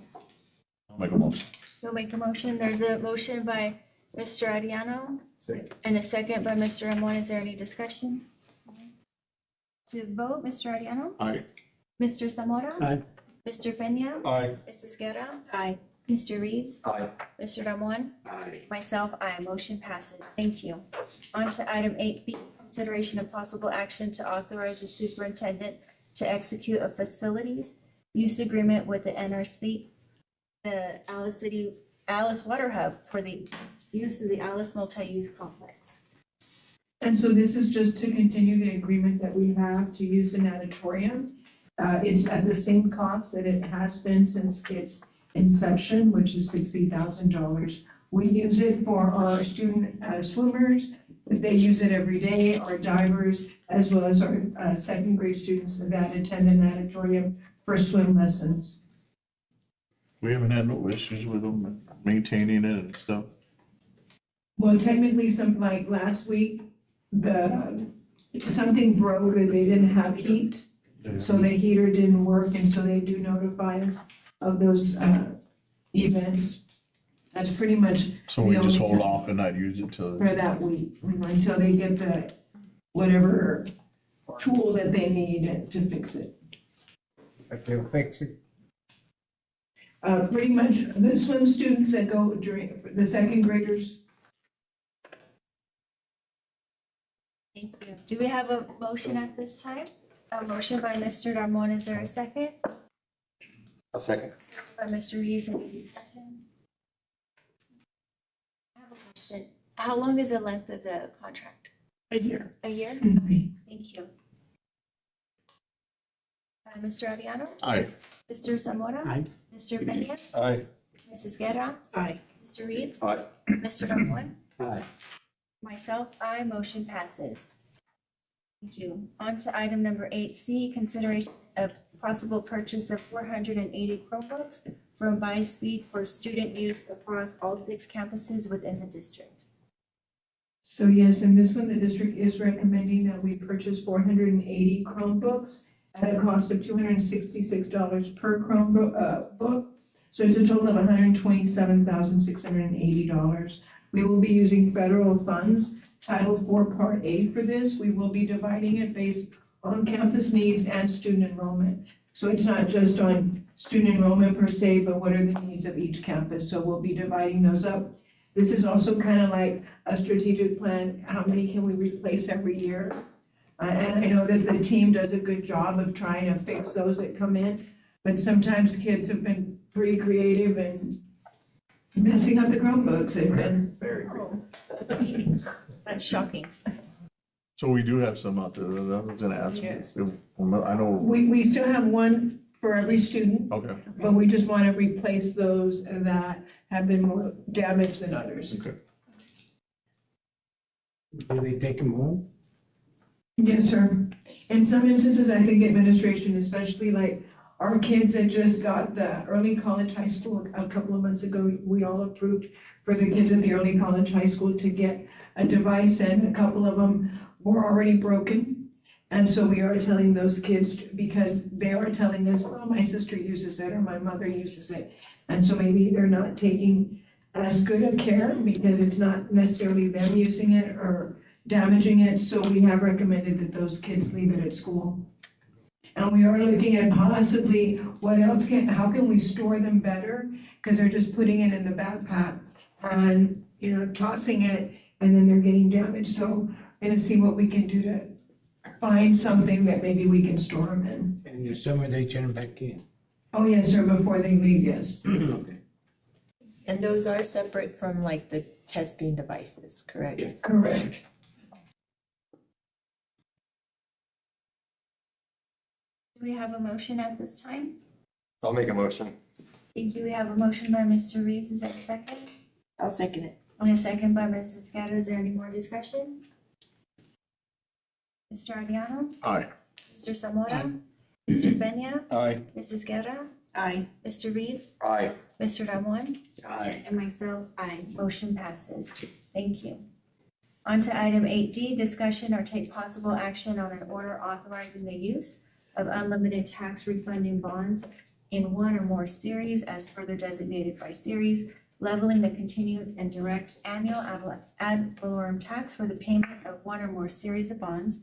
I'll make a motion. You'll make a motion. There's a motion by Mr. Ariano Second. and a second by Mr. Ramon. Is there any discussion? To vote, Mr. Ariano? Aye. Mr. Zamora? Aye. Mr. Peña? Aye. Mrs. Guerra? Aye. Mr. Reeves? Aye. Mr. Ramon? Aye. Myself, aye. Motion passes. Thank you. On to item 8B, consideration of possible action to authorize the superintendent to execute a facilities use agreement with the NRC, the Alice Water Hub for the use of the Alice Multi-Use Complex. And so this is just to continue the agreement that we have to use the natatorium. It's at the same cost that it has been since its inception, which is $60,000. We use it for our student swimmers. They use it every day, our divers, as well as our second grade students that attend the natatorium for swim lessons. We haven't had no issues with them maintaining it and stuff. Well, technically, like last week, something broke, that they didn't have heat, so the heater didn't work, and so they do notify us of those events. That's pretty much So we the just only hold off and not use it till. for that week, until they get the whatever tool that they need to fix it. But they'll fix it. Pretty much the swim students that go during, the second graders. Thank you. Do we have a motion at this time? A motion by Mr. Ramon. Is there a second? A second. By Mr. Reeves, any discussion? I have a question. How long is the length of the contract? A year. A year? Mhm. Thank you. Mr. Ariano? Aye. Mr. Zamora? Aye. Mr. Peña? Aye. Mrs. Guerra? Aye. Mr. Reeves? Aye. Mr. Ramon? Aye. Myself, aye. Motion passes. Thank you. On to item number 8C, consideration of possible purchase of 480 Chromebooks from BuySpeed for student use across all 6 campuses within the district. So yes, in this one, the district is recommending that we purchase 480 Chromebooks at a cost of $266 per Chromebook book. So it's a total of $127,680. We will be using federal funds, Title IV Part A for this. We will be dividing it based on campus needs and student enrollment. So it's not just on student enrollment per se, but what are the needs of each campus? So we'll be dividing those up. This is also kind of like a strategic plan. How many can we replace every year? And I know that the team does a good job of trying to fix those that come in, but sometimes kids have been pretty creative and messing up the Chromebooks. They've been Very cool. That's shocking. So we do have some out there that I was gonna ask. Yes. I know, We still have one for every student, okay. but we just want to replace those that have been more damaged than others. Okay. Do they take them home? Yes, sir. In some instances, I think administration, especially like our kids that just got the early college high school a couple of months ago, we all approved for the kids in the early college high school to get a device, and a couple of them were already broken. And so we are telling those kids, because they are telling us, well, my sister uses it or my mother uses it. And so maybe they're not taking as good of care because it's not necessarily them using it or damaging it. So we have recommended that those kids leave it at school. And we are looking at possibly how can we store them better? Because they're just putting it in the backpack and, tossing it, and then they're getting damaged. So we're gonna see what we can do to find something that maybe we can store them in. And in the summer, they turn back in. Oh, yes, sir, before they leave, yes. And those are separate from like the testing devices, correct? Correct. Do we have a motion at this time? I'll make a motion. Thank you. We have a motion by Mr. Reeves. Is there a second? I'll second it. And a second by Mrs. Guerra. Is there any more discussion? Mr. Ariano? Aye. Mr. Zamora? Mr. Peña? Aye. Mrs. Guerra? Aye. Mr. Reeves? Aye. Mr. Ramon? Aye. And myself, aye. Motion passes. Thank you. On to item 8D, discussion or take possible action on an order authorizing the use of unlimited tax refunding bonds in one or more series as further designated by series, leveling the continued and direct annual ad valorem tax for the payment of one or more series of bonds,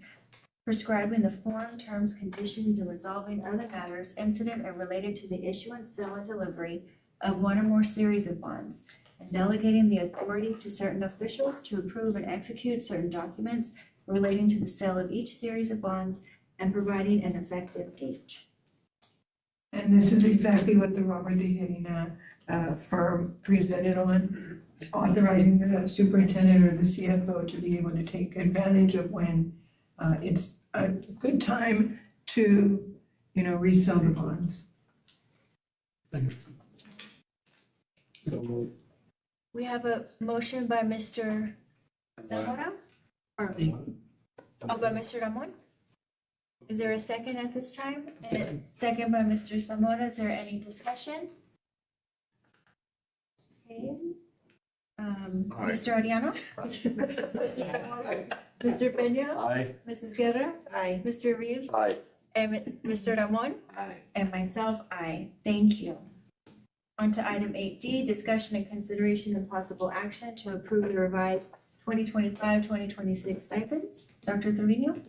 prescribing the form, terms, conditions, and resolving other matters incident or related to the issuance, sale, and delivery of one or more series of bonds, and delegating the authority to certain officials to approve and execute certain documents relating to the sale of each series of bonds and providing an effective date. And this is exactly what the Robert D. Hedina firm presented on, authorizing the superintendent or the CFO to be able to take advantage of when it's a good time to, resell the bonds. We have a motion by Mr. Zamora? Or, by Mr. Ramon? Is there a second at this time? And a second by Mr. Zamora. Is there any discussion? Okay. Mr. Ariano? Mr. Zamora? Mr. Peña? Aye. Mrs. Guerra? Aye. Mr. Reeves? Aye. And Mr. Ramon? Aye. And myself, aye. Thank you. On to item 8D, discussion and consideration of possible action to approve the revised 2025-2026 stipends. Dr. Trevino?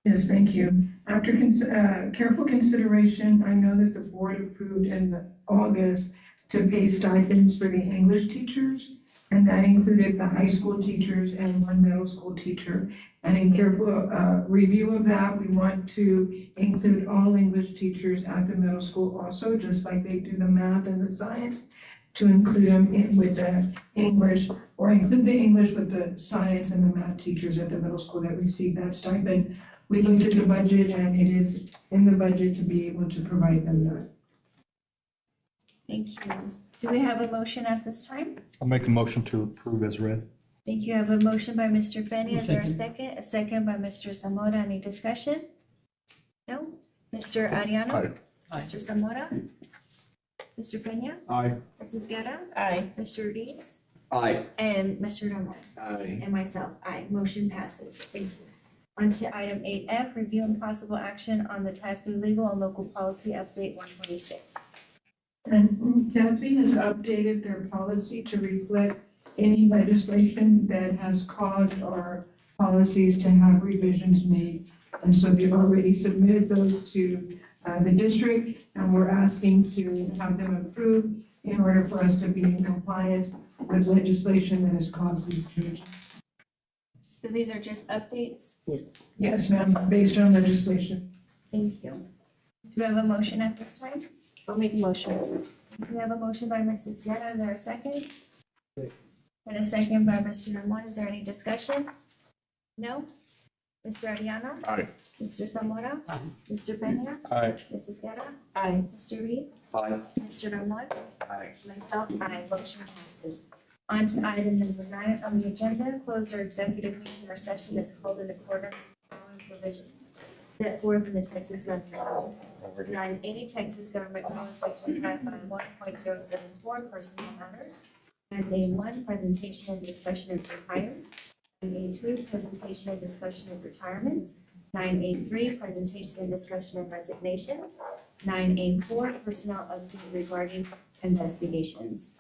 Yes, thank you. After careful consideration, I know that the board approved in August to pay stipends for the English teachers, and that included the high school teachers and one middle school teacher. And in careful review of that, we want to include all English teachers at the middle school also, just like they do the math and the science, to include them with the English, or include the English with the science and the math teachers at the middle school that receive that stipend. We looked at the budget, and it is in the budget to be able to provide them that. Thank you. Do we have a motion at this time? I'll make a motion to approve as read. Thank you. I have a motion by Mr. Peña. Is there a second? A second by Mr. Zamora. Any discussion? No? Mr. Ariano? Aye. Mr. Zamora? Mr. Peña? Aye. Mrs. Guerra? Aye. Mr. Reeves? Aye. And Mr. Noel. Aye. And myself, aye. Motion passes. Thank you. On to item 8F, review and possible action on the TASB legal and local policy update 126. And TASB has updated their policy to reflect any legislation that has caused our policies to have revisions made. And so they've already submitted those to the district, and we're asking to have them approved in order for us to be in compliance with legislation that has caused these changes. So these are just updates? Yes, ma'am, based on legislation. Thank you. Do we have a motion at this time? I'll make a motion. We have a motion by Mrs. Guerra. Is there a second? And a second by Mr. Ramon. Is there any discussion? No? Mr. Ariano? Aye. Mr. Zamora? Aye. Mr. Peña? Aye. Mrs. Guerra? Aye. Mr. Reed? Aye. Mr. Ramon? Aye. Myself, aye. Motion passes. On to item number 9 on the agenda, closed or executive meeting or session is called in accordance with the following provisions set forth in the Texas Government Code. 980 Texas Government Code, Section 551.074, Personnel Matters. 9A1, Presentation and Discussion of new hires. 9A2, Presentation and Discussion of retirements. 9A3, Presentation and Discussion of resignations. 9A4, Personnel update regarding investigations.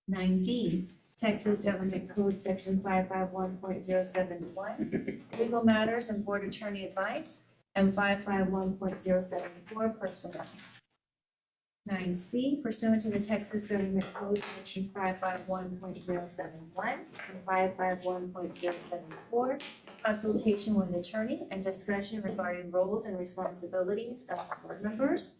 9B, Texas Government Code, Section 551.071, Legal Matters and Board Attorney Advice, and 551.074, Personnel. 9C, pursuant to the Texas Government Code, Sections 551.071 and 551.074, consultation with attorney and discussion regarding roles and responsibilities of board members.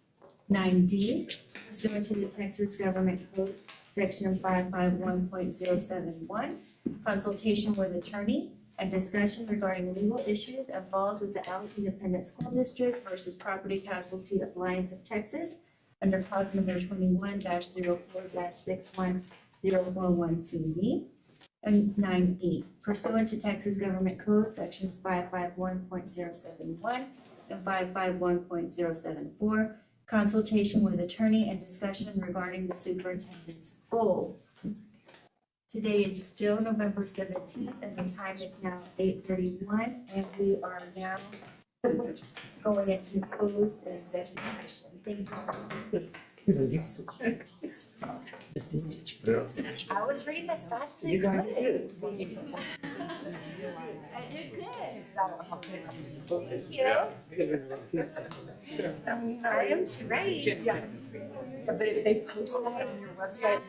9D, pursuant to the Texas Government Code, Section 551.071, consultation with attorney and discussion regarding legal issues involved with the Allen Independent School District versus Property Casualty Alliance of Texas under clause number 21-04-61041 and 9E, pursuant to Texas Government Code, Sections 551.071 and 551.074, consultation with attorney and discussion regarding the superintendent's goal. Today is still November 17th and the time is now 8:31 and we are now going into closed executive session. Thank you. I was reading as fast as you got it. I did good. Thank you. I am trained. Yeah. But if they post that on your website,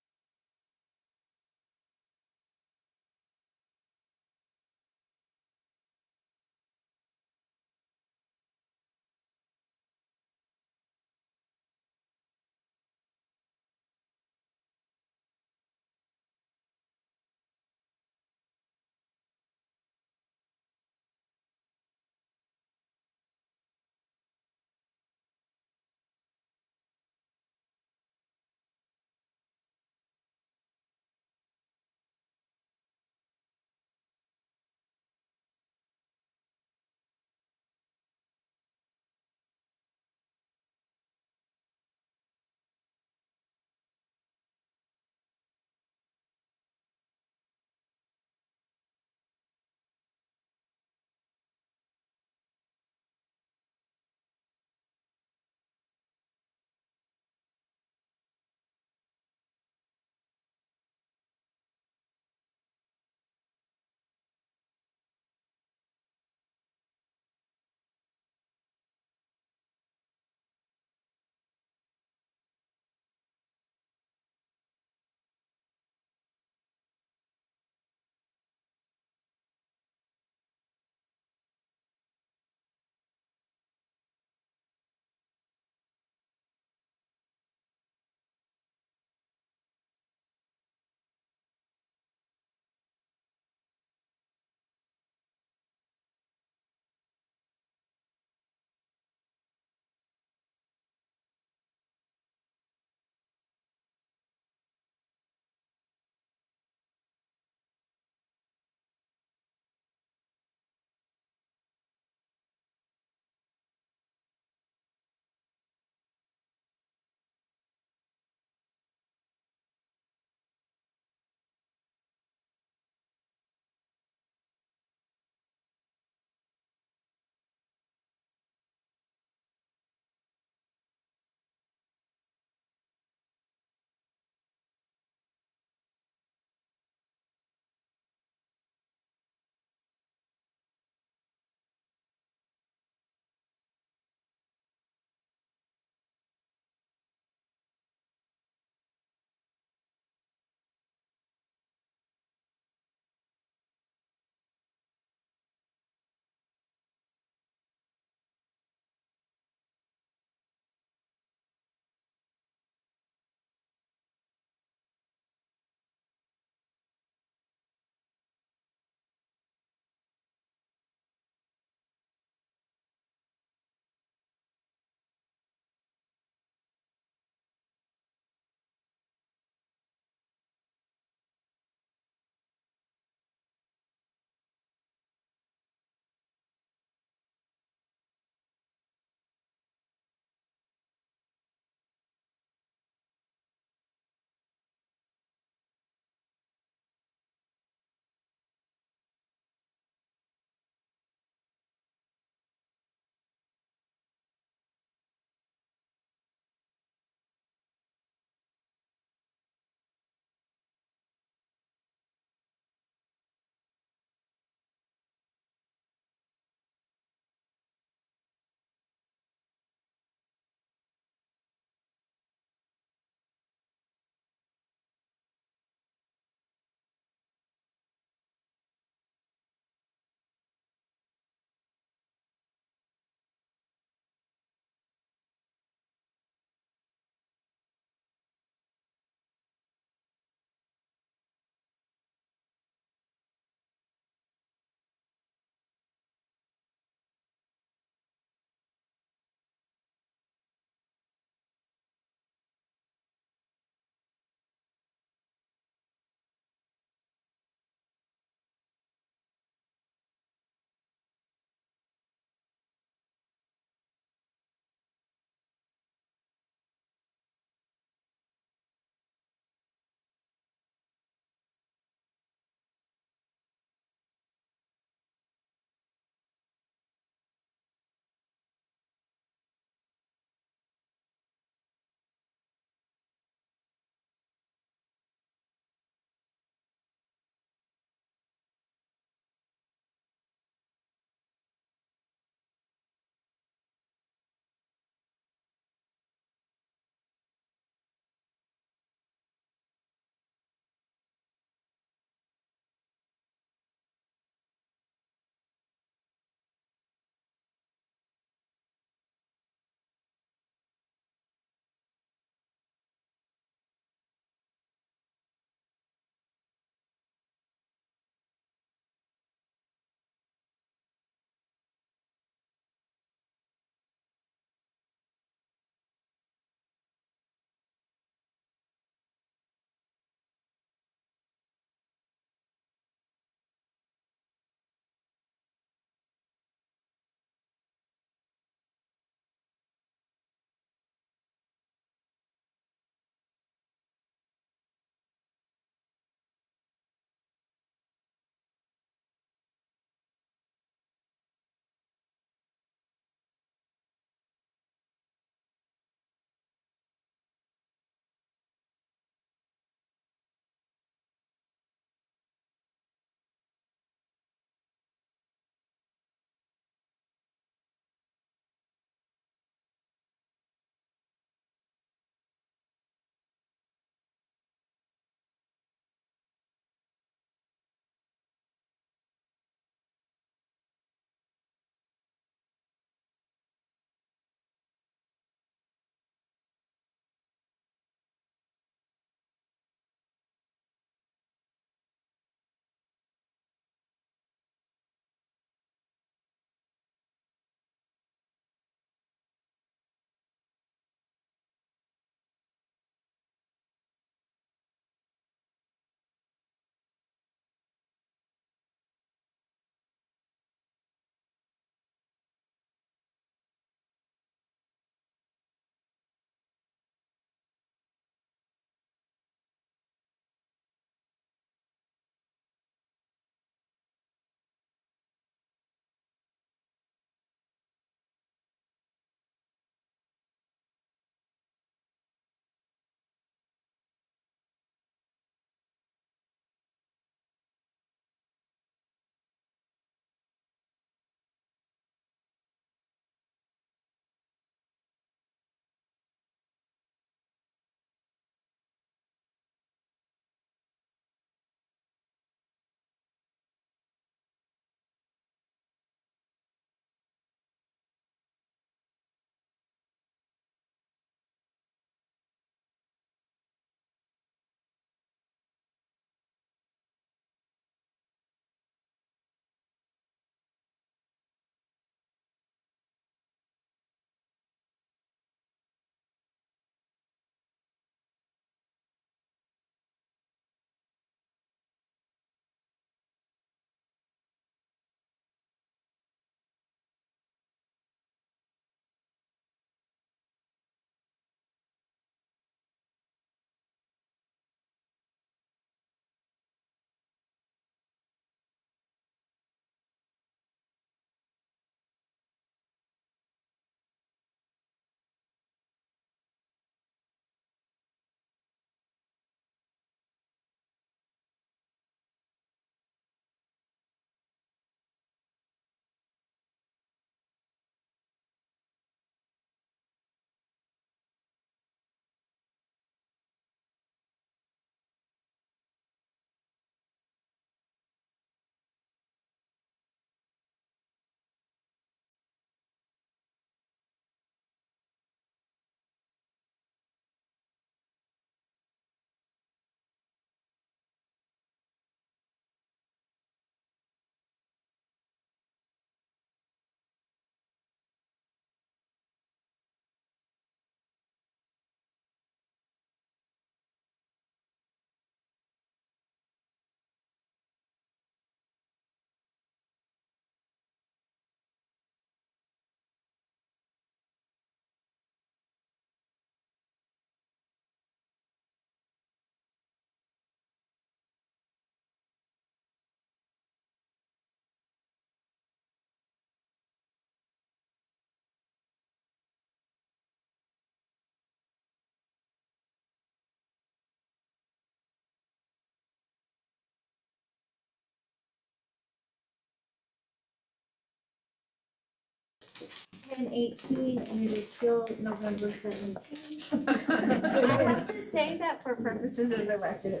10:18 and it is still November 17th. I have to say that for purposes of the record.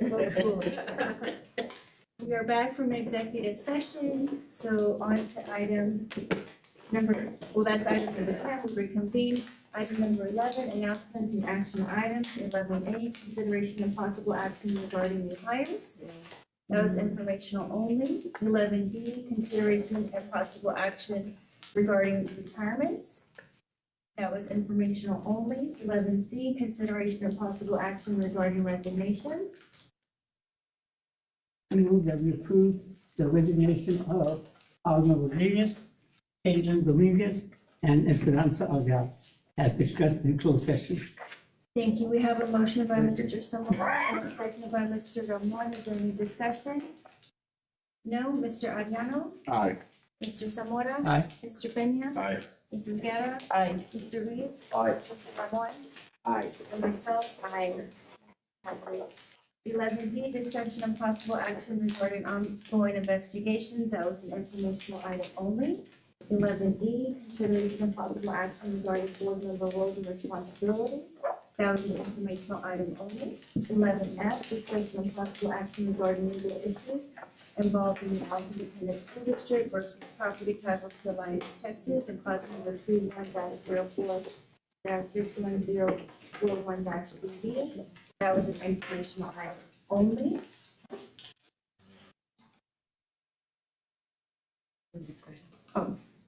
We are back from executive session, so on to item that's item number 10, we reconvene. Item number 11, announcements and action items. 11A, consideration of possible action regarding new hires. That was informational only. 11B, consideration and possible action regarding retirements. That was informational only. 11C, consideration of possible action regarding resignations. I move that we approve the resignation of Alma Rodriguez, Adrian Dominguez, and Esperanza Algar, as discussed in closed session. Thank you. We have a motion by Mr. Zamora and a second by Mr. Ramon. Is there any discussion? No. Mr. Ariano? Aye. Mr. Zamora? Aye. Mr. Peña? Aye. Mrs. Guerra? Aye. Mr. Reeves? Aye. Mr. Ramon? Aye. And myself, aye. 11D, discussion of possible action regarding ongoing investigations. That was an informational item only. 11E, consideration of possible action regarding board member roles and responsibilities. That was an informational item only. 11F, discussion of possible action regarding legal issues involved in the Allen Independent School District versus property title to Alliance, Texas, and clause number 31-04-01041-CB. That was an informational item only.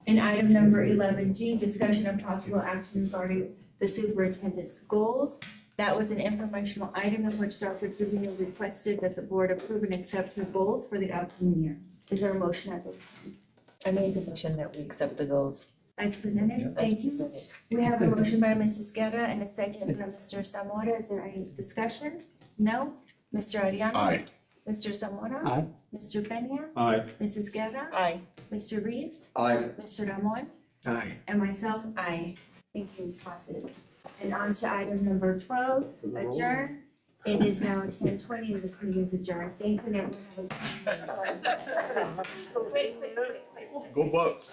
And item number 11G, discussion of possible action regarding the superintendent's goals. That was an informational item in which Dr. Trevino requested that the board approve and accept her goals for the upcoming year. Is there a motion at this time? I made the motion that we accept the goals. As presented, thank you. We have a motion by Mrs. Guerra and a second by Mr. Zamora. Is there any discussion? No? Mr. Ariano? Aye. Mr. Zamora? Aye. Mr. Peña? Aye. Mrs. Guerra? Aye. Mr. Reeves? Aye. Mr. Ramon? Aye. And myself, aye. Thank you, passes. And on to item number 12, adjourn. It is now 10:20 and this meeting is adjourned. Thank you, and everyone. Wait. Go Bucks.